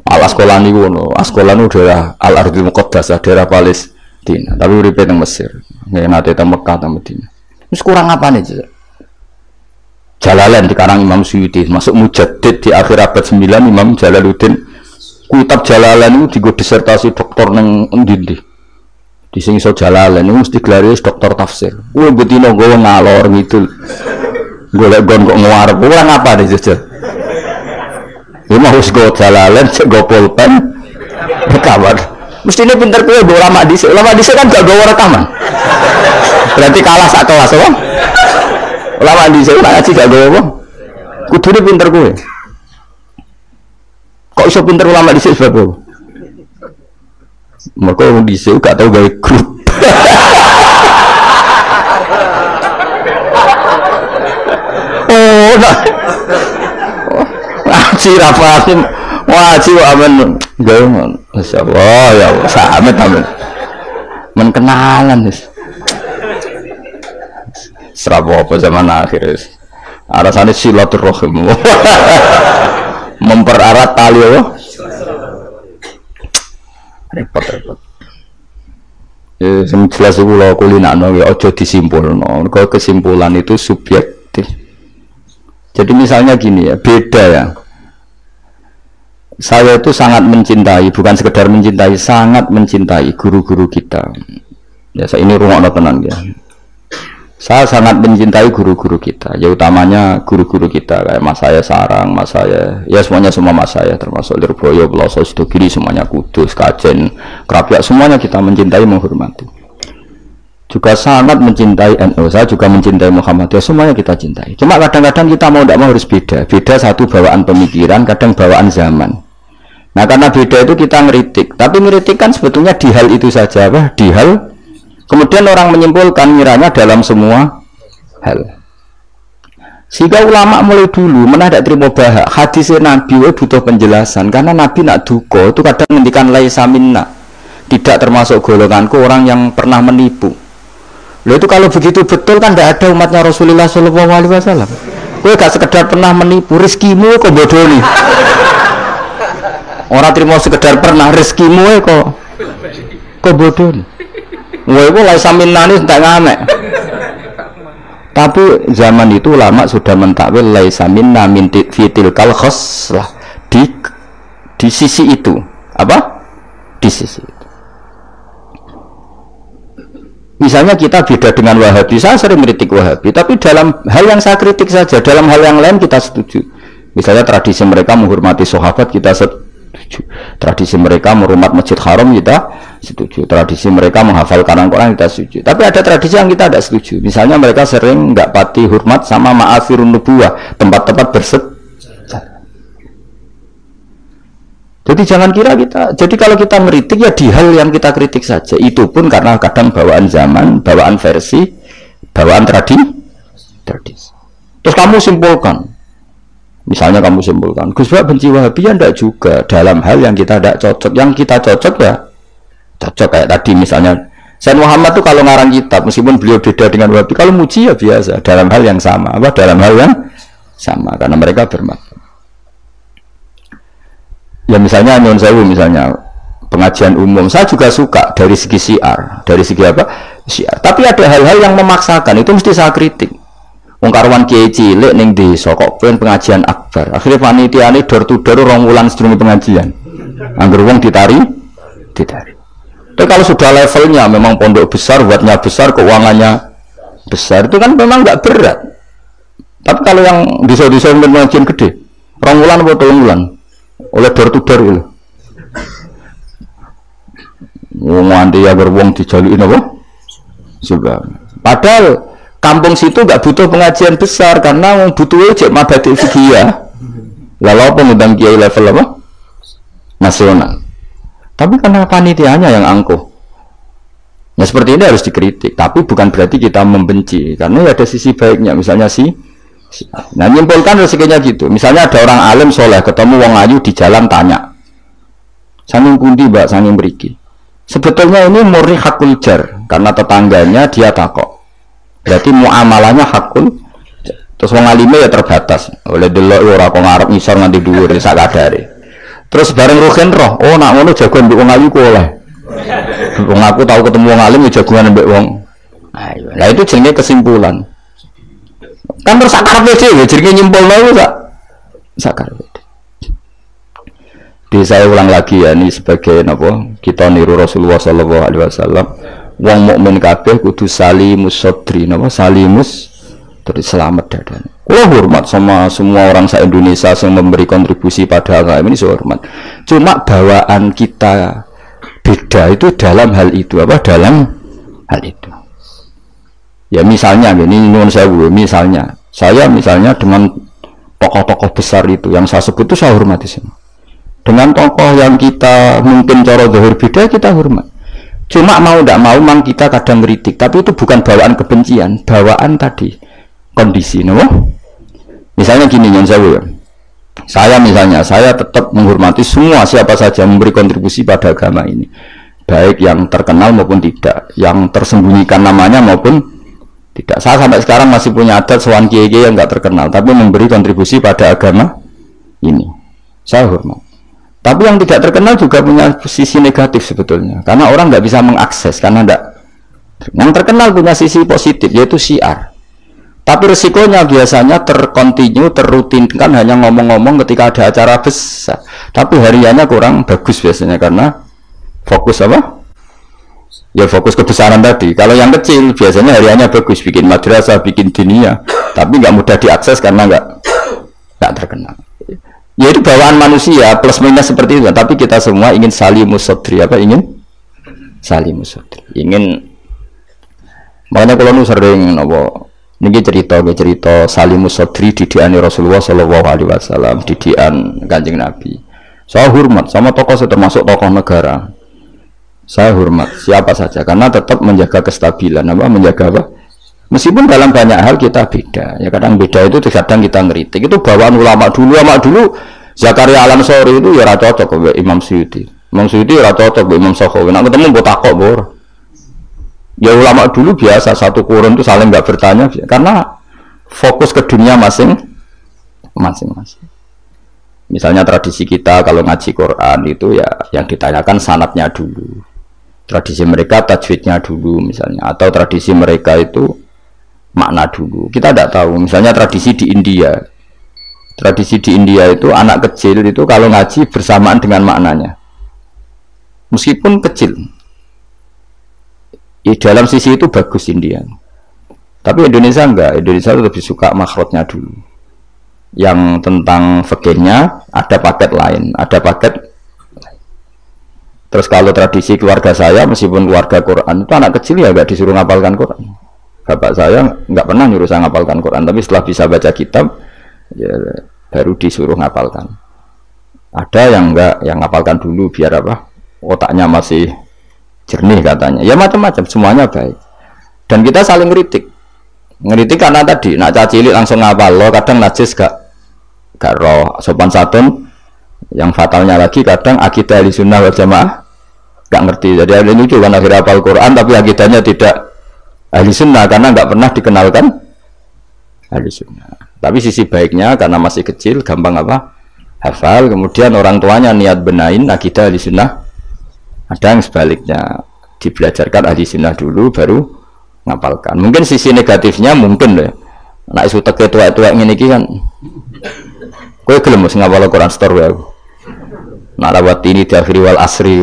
Al-Asqalani ngono. Asqalani daerah Al-Ardhil Muqaddasah, daerah Palestina. Tapi uripe teng Mesir. Nate teng Mekah teng Madinah. Wis kurang apane, Cak? Jalalain dikarang Imam Suyuti, masuk mujaddid di akhir abad 9 Imam Jalaluddin. Kitab Jalalain itu digo disertasi doktor nang endi-endi. Di sing iso Jalalain itu mesti gelare doktor tafsir. Kuwi betina gowo ngalor ngidul. Golek gon kok ngarep kurang apa nih jujur. Ya mau wis go Jalalain, cek go pulpen. Rekaman. Mestine pinter kowe go ulama dhisik. Ulama dhisik kan gak gowo rekaman. Berarti kalah sak kelas apa? Ulama dhisik ngaji gak gowo apa? Kudune pinter kowe. Kok iso pinter ulama dhisik sebab apa? Mergo wong dhisik gak tau gawe grup. Ngaji rafatin ngaji aman gawe masyaallah ya sampe aman men kenalan wis serapa apa zaman akhir wis arasane silaturahim mempererat tali apa repot sing jelas iku lho kulinakno ya aja disimpulno kok kesimpulan itu subjektif. Jadi misalnya gini ya, beda ya. Saya itu sangat mencintai, bukan sekedar mencintai, sangat mencintai guru-guru kita. Ya, saya ini rungokno tenan ya. Saya sangat mencintai guru-guru kita, ya utamanya guru-guru kita kayak Mas saya Sarang, Mas saya, ya semuanya semua Mas saya termasuk Lirboyo, Peloso, Sidogiri, semuanya Kudus, Kajen, Krapyak, semuanya kita mencintai, menghormati. Juga sangat mencintai NU, saya juga mencintai Muhammadiyah, semuanya kita cintai. Cuma kadang-kadang kita mau tidak mau harus beda. Beda satu bawaan pemikiran, kadang bawaan zaman. Nah karena beda itu kita ngeritik. Tapi ngeritik kan sebetulnya di hal itu saja, apa? Di hal. Kemudian orang menyimpulkan miranya dalam semua hal. Sehingga ulama mulai dulu menadak terima bahak. Hadisnya Nabi butuh penjelasan. Karena Nabi nak duko itu kadang ngendikan laisa minna. Tidak termasuk golonganku orang yang pernah menipu. Loh itu kalau begitu betul kan tidak ada umatnya Rasulullah SAW. Kowe gak sekedar pernah menipu, rezekimu kok bodoni. Orang terima sekedar pernah rezekimu kok bodoni. Wah itu laisa minna ini tidak ngamek. Tapi zaman itu ulama sudah mentakwil laisa minna min fitil kal khoslah di sisi itu. Apa? Di sisi itu. Misalnya kita beda dengan Wahabi, saya sering kritik Wahabi, tapi dalam hal yang saya kritik saja, dalam hal yang lain kita setuju. Misalnya tradisi mereka menghormati sahabat, kita setuju. Tradisi mereka merumah Masjid Haram, kita setuju. Tradisi mereka menghafal Quran, kita setuju. Tapi ada tradisi yang kita tidak setuju. Misalnya mereka sering nggak pati hormat sama ma'afirun nubuwah, tempat-tempat bersejarah. Jadi jangan kira kita, jadi kalau kita ngeritik ya di hal yang kita kritik saja. Itu pun karena kadang bawaan zaman, bawaan versi, bawaan tradisi. Terus kamu simpulkan, Misalnya kamu simpulkan, Gus Bak benci Wahabi ya enggak juga dalam hal yang kita tidak cocok. Yang kita cocok ya cocok kayak tadi misalnya. Sayyid Muhammad tuh kalau ngarang kitab meskipun beliau beda dengan Wahabi, kalau muji ya biasa dalam hal yang sama, apa dalam hal yang sama karena mereka bermakna. Ya misalnya Nyon Sewu misalnya pengajian umum, saya juga suka dari segi syiar, dari segi apa? Syiar. Tapi ada hal-hal yang memaksakan itu mesti saya kritik. Wong karuan kiai cilik ning desa kok pengajian akbar. Akhirnya panitiane door to door rong wulan sedurunge pengajian. Angger wong ditari. Tapi kalau sudah levelnya memang pondok besar, buatnya besar, keuangannya besar, itu kan memang nggak berat. Tapi kalau yang desa-desa pengajian gede, rong wulan atau telung wulan, oleh door to door itu. Wong nganti ya wong dijalukin apa? Juga. Padahal kampung situ nggak butuh pengajian besar karena wong butuhnya cek mabadi fikih. Lalu apa ngundang kiai level apa? Nasional. Tapi karena panitianya yang angkuh. Ya seperti ini harus dikritik. Tapi bukan berarti kita membenci. Karena ya ada sisi baiknya. Misalnya nah nyimpulkan rezekinya gitu. Misalnya ada orang alim soleh ketemu wong ayu di jalan tanya. Sanging pundi mbak, sanging beriki. Sebetulnya ini murni hakul jar. Karena tetangganya dia takok. Berarti muamalahnya hakul. Terus wong alime ya terbatas. Oleh delok ora kok ngarep ngisor nganti dhuwur sak kadare. Terus bareng Ruhin roh, oh nak ngono jagoan mbek wong ayu ku oleh. Wong aku tahu ketemu wong alim ya jagoan mbek wong. Ayo. Lah itu jenenge kesimpulan. Kan terus sakarepe dhewe jenenge nyimpulno iku sakarepe. Di saya ulang lagi ya ini sebagai napa kita niru Rasulullah sallallahu alaihi wasallam. Wong mukmin kabeh kudu salimus sadri, napa salimus terus selamat dadane. Kalau hormat sama semua orang se-Indonesia yang memberi kontribusi pada agama ini, saya hormat. Cuma bawaan kita beda itu dalam hal itu, apa dalam hal itu. Ya misalnya, ini nyuwun sewu, misalnya saya dengan tokoh-tokoh besar itu yang saya sebut itu saya hormati semua. Dengan tokoh yang kita mungkin cara zahir beda kita hormat. Cuma mau tidak mau memang kita kadang kritik, tapi itu bukan bawaan kebencian, bawaan tadi kondisi, no? Misalnya gini yang saya tetap menghormati semua siapa saja memberi kontribusi pada agama ini, baik yang terkenal maupun tidak, yang tersembunyikan namanya maupun tidak. Saya sampai sekarang masih punya adat sowan kiai-kiai yang nggak terkenal tapi memberi kontribusi pada agama ini, saya hormat. Tapi yang tidak terkenal juga punya sisi negatif sebetulnya, karena orang nggak bisa mengakses karena tidak. Yang terkenal punya sisi positif yaitu syiar. Tapi resikonya biasanya terkontinu, terrutinkan hanya ngomong-ngomong ketika ada acara besar. Tapi hariannya kurang bagus biasanya karena fokus apa? Ya fokus kebesaran tadi. Kalau yang kecil biasanya hariannya bagus, bikin madrasah, bikin dunia, tapi nggak mudah diakses karena nggak terkenal. Ya itu bawaan manusia plus minus seperti itu. Tapi kita semua ingin salimus sadri, apa ingin salimus sadri. Ingin makanya kalau nu sering nopo. Niki cerita Salimus Sadri didikan Rasulullah sallallahu alaihi wasallam, didikan Kanjeng Nabi. Saya hormat sama tokoh termasuk tokoh negara. Saya hormat siapa saja karena tetap menjaga kestabilan, menjaga apa? Meskipun dalam banyak hal kita beda. Ya kadang beda itu kadang kita ngeritik. Itu bawaan ulama dulu Zakaria Al-Ansori itu ya ora cocok ke Imam Suyuti. Imam Suyuti ora cocok ke Imam Sakhawi. Nek ketemu mbok takok bor. Ya ulama dulu biasa satu kurun itu saling nggak bertanya karena fokus ke dunia masing-masing. Misalnya tradisi kita kalau ngaji Quran itu ya yang ditanyakan sanadnya dulu. Tradisi mereka tajwidnya dulu misalnya, atau tradisi mereka itu makna dulu. Kita tidak tahu. Misalnya tradisi di India. Tradisi di India itu anak kecil itu kalau ngaji bersamaan dengan maknanya. Meskipun kecil. Dalam sisi itu bagus India, tapi Indonesia enggak. Indonesia lebih suka makhrajnya dulu. Yang tentang fikihnya ada paket lain, ada paket. Terus kalau tradisi keluarga saya, meskipun keluarga Quran itu anak kecil ya enggak disuruh ngapalkan Quran. Bapak saya enggak pernah nyuruh saya ngapalkan Quran, tapi setelah bisa baca kitab, ya baru disuruh ngapalkan. Ada yang enggak, yang ngapalkan dulu biar apa? Otaknya masih jernih katanya. Ya macam-macam, semuanya baik. Dan kita saling ngeritik karena tadi nak cacilik langsung ngapal lo, kadang najis gak gak roh sopan santun. Yang fatalnya lagi kadang akidah Ahlussunnah wal Jamaah gak ngerti. Jadi ada lucu kan akhirnya hafal Quran tapi akidahnya tidak Ahlussunnah karena gak pernah dikenalkan Ahlussunnah. Tapi sisi baiknya karena masih kecil gampang apa? Hafal, kemudian orang tuanya niat benain akidah Ahlussunnah. Ada yang sebaliknya dibelajarkan Ahlussunnah dulu baru ngapalkan. Mungkin sisi negatifnya mungkin deh. Nek isu teke tuwek-tuwek ngene iki kan. Kowe gelem mesti ngapal Quran store wae. Nek rawat ini di akhir wal asri.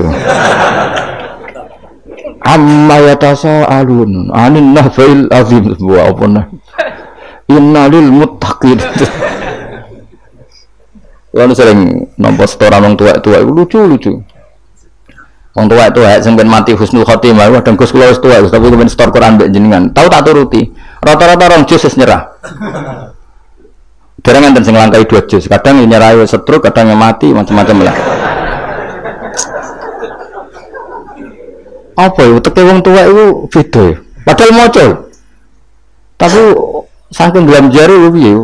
Amma yatasaalun anin nahfil azim wa apana. Innalil muttaqin. Lalu sering nampa setoran wong tuwek-tuwek lucu-lucu. Wong tuwek-tuwek sing ben mati husnul khotimah, kadang Gus kula wis tuwek tapi ben setor Quran mbek jenengan. Tahu tak turuti. Rata-rata 2 juz wis nyerah. Dereng enten sing langkai 2 juz. Kadang nyerah wis setruk, kadang mati macam-macam lah. Apa ya teke wong tuwek iku beda ya. Padahal maca. Tapi saking gelam jari piye.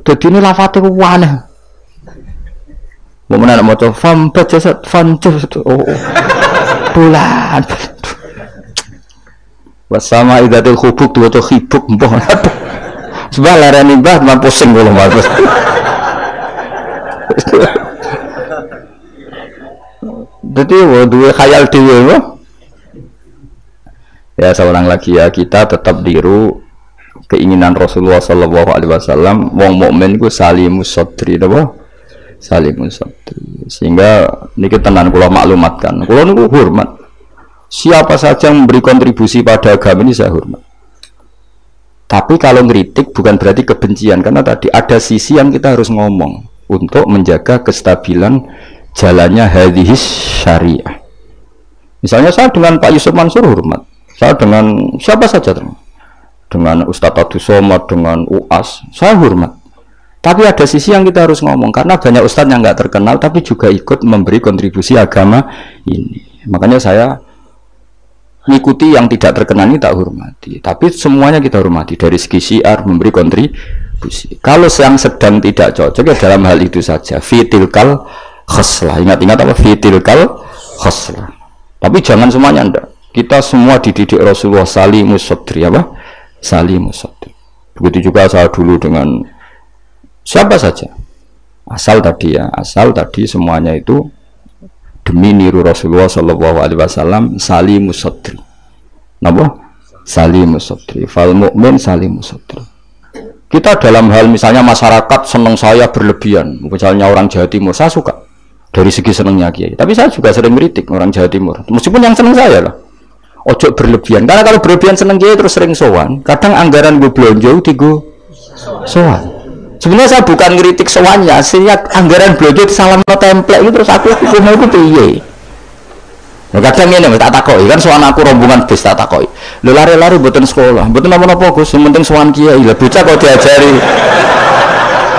Dadine lafate ku aneh. Mau nak maca fam bajasat fan oh. Bulan. Wasama idatul khubuk tu atau khibuk mbah. Sebab larani mbah mah pusing kula Mas. Jadi dua khayal dhewe ya seorang lagi ya kita tetap diru keinginan Rasulullah sallallahu alaihi wasallam wong mukmin ku salimus sadri napa salimus sadri sehingga niki tenan kula maklumatkan kula niku hormat siapa saja yang memberi kontribusi pada agama ini saya hormat tapi kalau ngeritik bukan berarti kebencian karena tadi ada sisi yang kita harus ngomong untuk menjaga kestabilan jalannya hadhis syariah. Misalnya saya dengan Pak Yusuf Mansur hormat, saya dengan siapa saja dengan Ustadz Abdul Somad, dengan UAS, saya hormat. Tapi ada sisi yang kita harus ngomong karena banyak ustadz yang nggak terkenal tapi juga ikut memberi kontribusi agama ini. Makanya saya mengikuti yang tidak terkenal ini tak hormati. Tapi semuanya kita hormati dari segi syiar memberi kontribusi. Kalau yang sedang tidak cocok ya dalam hal itu saja. Fitilkal khoslah, ingat-ingat apa? Fitilkal khoslah. Tapi jangan semuanya ndak. Kita semua dididik Rasulullah salimus sadri apa? Salimus sadri. Begitu juga saya dulu dengan siapa saja. Asal tadi semuanya itu demi niru Rasulullah sallallahu alaihi wasallam salimus sadri. Napa? Salimus sadri. Fal mukmin salimus sadri. Kita dalam hal misalnya masyarakat senang saya berlebihan, misalnya orang Jawa Timur, saya suka. Dari segi senangnya Kiai, tapi saya juga sering kritik orang Jawa Timur. Meskipun yang senang saya lah, ojo berlebihan. Karena kalau berlebihan senang Kiai terus sering sowan. Kadang anggaran gue belanja tigo sowan. Sebenarnya saya bukan kritik sowannya, sehingga anggaran belanja salam template itu terus aku mau itu piye. Nah, kadang ini tak takoi kan sowan aku rombongan bis tak takoi. Lu lari-lari buatan sekolah, buatan apa-apa Gus, yang penting sowan Kiai. Lah bocah kok diajari.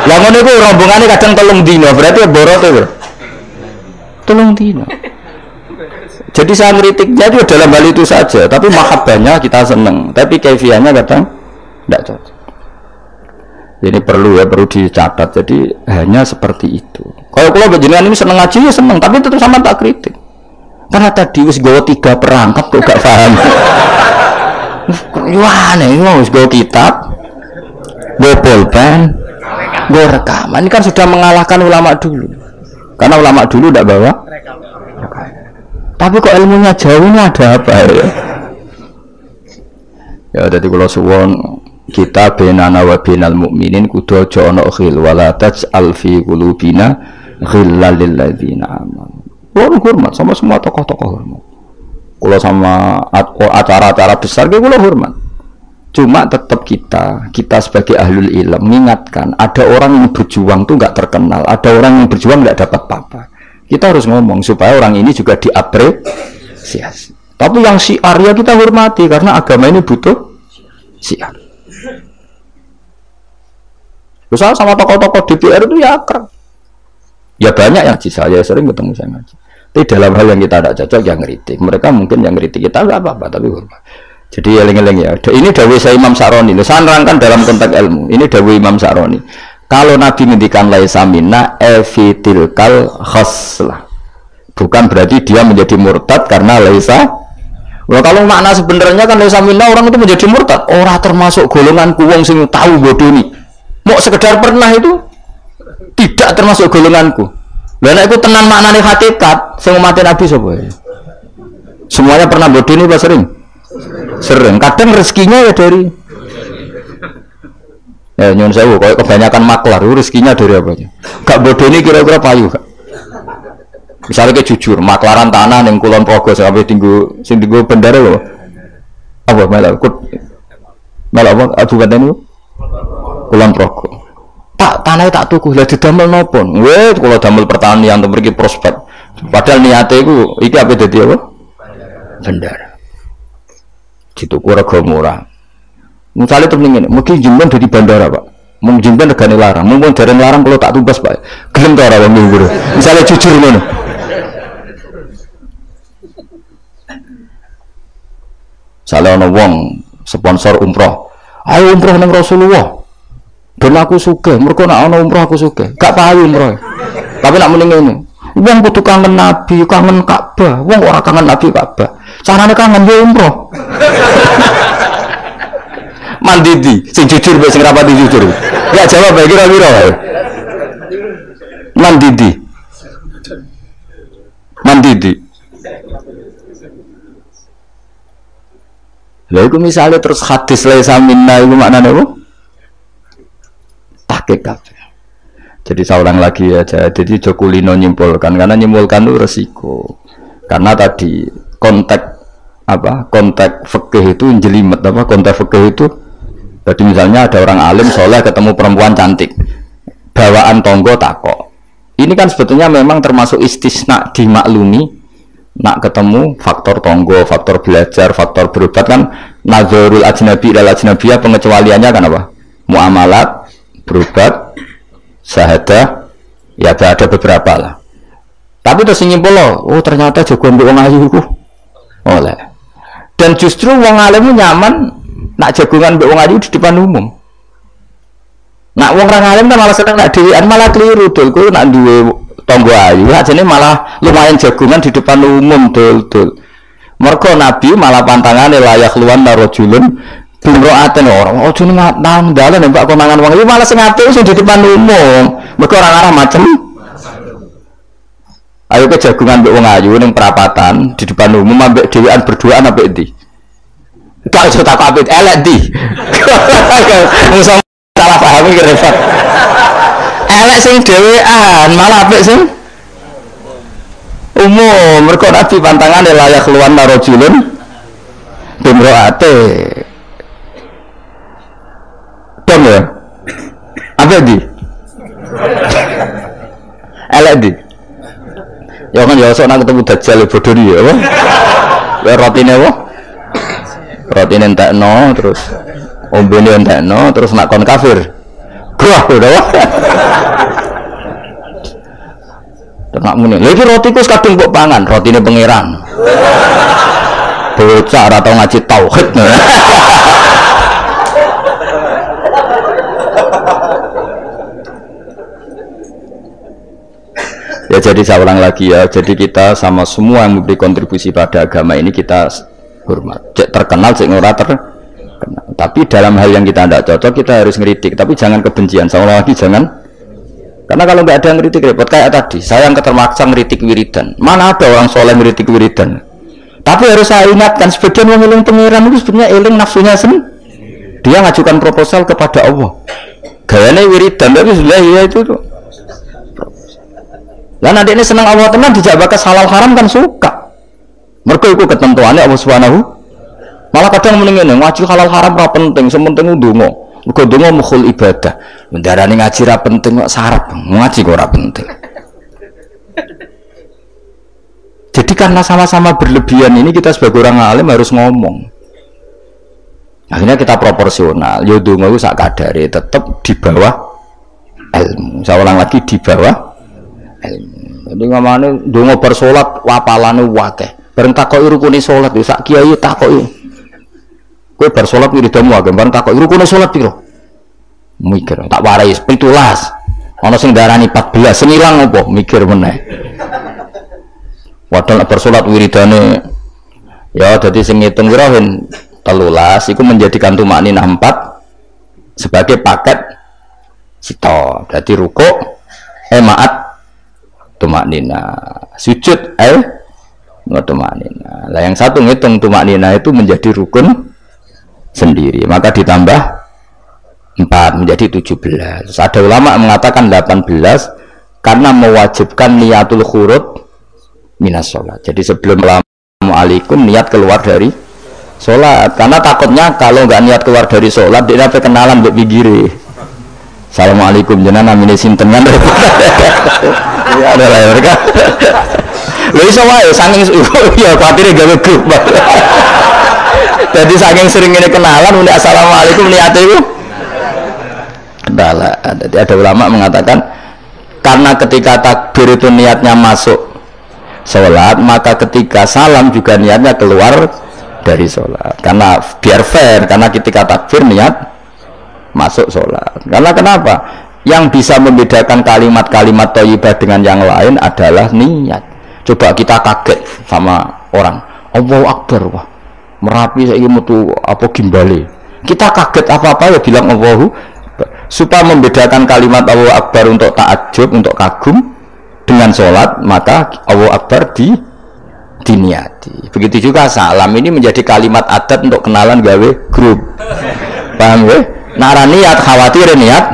Lah ngono iku rombongane kadang 3 dino, berarti borot itu. 3 dino. Jadi saya ngeritiknya itu dalam hal itu saja, tapi mahabbahnya kita seneng, tapi kaifiahnya kadang tidak cocok. Ini perlu dicatat. Jadi hanya seperti itu. Kalau jenengan ini seneng ngaji ya seneng, tapi tetap sama tak kritik. Karena tadi wis gawa 3 perangkat kok gak paham. Wah, nih wis gawa kitab, gawa pulpen, gawa rekaman. Ini kan sudah mengalahkan ulama dulu. Karena ulama dulu tidak bawa. Tapi kok ilmunya jauh ini ada apa ya? Ya jadi kalau suwon kita benana wa benal mukminin kudu aja ana khil wala taj'al fi qulubina ghillal lil ladzina amanu. Hormat sama semua tokoh-tokoh hormat. Kalau sama acara-acara besar kita hormat. Cuma tetap kita sebagai ahlul ilm mengingatkan ada orang yang berjuang tuh nggak terkenal, ada orang yang berjuang nggak dapat apa-apa. Kita harus ngomong supaya orang ini juga diapresiasi. Tapi yang syiar ya kita hormati karena agama ini butuh syiar. Misalnya sama tokoh-tokoh DPR itu ya akrab. Ya banyak yang saya sering ketemu saya ngaji. Tapi dalam hal yang kita tidak cocok yang ngeritik. Mereka mungkin yang ngeritik kita nggak apa-apa tapi hormat. Jadi eling-eling ya. Ini dawuh saya Imam Sa'roni. Saya nerangkan dalam konteks ilmu. Ini dawuh Imam Sa'roni. Kalau Nabi ngendikan laisa minna evitilkal khoslah, bukan berarti dia menjadi murtad karena laisa. Well, kalau makna sebenarnya kan laisa minna, orang itu menjadi murtad, orang termasuk golonganku wong sing tahu bodoni. Mau sekedar pernah itu tidak termasuk golonganku. Lah nek iku tenan maknane hakikat, sing mati Nabi sapa? Semuanya pernah bodoni apa sering? Sering. Kadang rezekinya ya dari ya nyun sewu, kayak kebanyakan maklar, rezekinya dari apa aja? Gak bodoni kira-kira payu gak? Misalnya kayak jujur, maklaran tanah yang Kulon Progo sampai tinggu bendara loh. Apa malah apa? Abu Badan itu? Kulon Progo. Pak tanahnya tak tuku, lah didamel nopon. Weh, kalau damel pertanian untuk pergi prospek. Padahal niatnya itu, iki apa jadi apa? Bendara. Dituku rego murah. Misalnya terus mungkin jemben dari bandara pak, mungkin jemben regane larang, mungkin dari larang kalau tak tumbas pak, gelem tuh orang minggu. Misalnya jujur nih, misalnya ono wong sponsor umroh, ayo umroh nang Rasulullah, dan aku suka, mereka nak ono umroh aku suka, gak payu umroh, tapi nak mending ini, wong kudu kangen Nabi, kangen Ka'bah, wong orang kangen Nabi Ka'bah, caranya kangen dia umroh. Mandidi, sing jujur be sing rapati jujur. Ya jawab bae kira-kira. Mandidi. Lha iku misale terus hadis laisa minna iku maknane apa? Tahqiq kabeh. Jadi saya ulang lagi ya, jadi Jokulino nyimpulkan karena nyimpulkan itu resiko. Karena tadi konteks fikih itu jelimet apa? Konteks fikih itu jadi misalnya ada orang alim soleh ketemu perempuan cantik, bawaan tonggo takok. Ini kan sebetulnya memang termasuk istisna dimaklumi. Nak ketemu faktor tonggo, faktor belajar, faktor berobat kan nazarul ajnabi dan ajnabiyah pengecualiannya kan apa? Muamalat, berobat, syahadah, ya ada beberapa lah. Tapi terus nyimpul loh, oh ternyata jagoan wong ayu itu oleh. Dan justru wong alim nyaman nak jagungan mbek wong ayu di depan umum. Nak wong orang alim kan malah seneng nak dhewean malah keliru dul. Kuwi nak duwe tangga ayu ajene malah lumayan jagungan di depan umum dul. Mergo Nabi malah pantangane layak luan narojulun bimroaten orang. Ojo nang dalan mbak konangan wong iki malah sing apik sing di depan umum. Mergo orang arah macem. Ayo ke jagungan mbek wong ayu ning perapatan di depan umum ambek dhewean berduaan ambek ndi? Tak iso tak apit elek di. Musa salah paham iki repot. Elek sing dhewean malah apik sing umum. Mergo Nabi pantangane layak luan narojulun bimroate. Dong ya. Apik di. Elek di. Ya kan ya sok nang ketemu dajjal bodoh iki ya apa? Ya rotine apa? Roti entekno terus ombene entekno terus nak kon kafir. Wah, udah. Ternak muni. Lha iki roti ku kadung mbok pangan, rotine pangeran. Bocah ora tau ngaji tauhid. Ya jadi saya ulang lagi ya, jadi kita sama semua yang memberi kontribusi pada agama ini kita hormat. Cek terkenal, cek ora terkenal. Tapi dalam hal yang kita tidak cocok kita harus ngeritik. Tapi jangan kebencian. Saya ulang lagi jangan. Karena kalau nggak ada ngeritik repot. Kayak tadi, saya yang ketermaksa ngeritik wiridan. Mana ada orang soleh ngeritik wiridan? Tapi harus saya ingatkan, sebagian yang eling pengiran itu sebenarnya eling nafsunya dia ngajukan proposal kepada Allah. Gayanya wiridan, tapi sebenarnya ya itu tuh. Lah nanti ini senang Allah tenan dijak bakas halal haram kan suka. Mergo iku ketentuannya Allah Subhanahu. Malah kadang mending ngene, ngaji halal haram ora penting, sementing ndonga. Mergo ndonga mukhul ibadah. Mendarani ngaji ra penting kok syarat, ngaji kok ora penting. Jadi karena sama-sama berlebihan ini kita sebagai orang alim harus ngomong. Akhirnya kita proporsional. Yo ndonga iku sak kadare tetep di bawah ilmu. Saya ulang lagi di bawah ilmu. Jadi ngamane ndonga bar salat wapalane akeh. Bareng takoki rukune salat yo sak kiai takoki. Kowe bar salat wiridamu akeh, bareng takoki rukune salat piro? mikir tak warai 17 ana sing darani 14 sing ilang apa mikir meneh padahal bersolat wiridane ya dadi sing ngitung wirahin 13 iku menjadikan tumakninah 4 sebagai paket sito dadi rukuk maat tumakninah sujud tumakninah lah yang satu ngitung tumakninah itu menjadi rukun sendiri maka ditambah 4 menjadi 17 terus ada ulama mengatakan 18 karena mewajibkan niatul khurud minas sholat jadi sebelum assalamualaikum niat keluar dari sholat karena takutnya kalau nggak niat keluar dari sholat dia dapat kenalan untuk bigiri assalamualaikum jenengan namine sinten kan ya ada lah mereka lho iso wae saking ya kuatire gawe grup jadi saking sering ini kenalan udah assalamualaikum niatnya itu kendala jadi ada ulama mengatakan karena ketika takbir itu niatnya masuk sholat maka ketika salam juga niatnya keluar dari sholat karena biar fair karena ketika takbir niat masuk sholat karena kenapa yang bisa membedakan kalimat-kalimat thayyibah dengan yang lain adalah niat coba kita kaget sama orang Allahu Akbar wah Merapi saya metu apa gimbale kita kaget apa-apa ya bilang Allahu supaya membedakan kalimat Allahu Akbar untuk takjub untuk kagum dengan sholat maka Allahu Akbar diniati begitu juga salam ini menjadi kalimat adat untuk kenalan gawe grup paham ya nara niat khawatir niat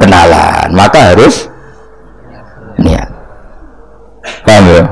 kenalan maka harus niat paham ya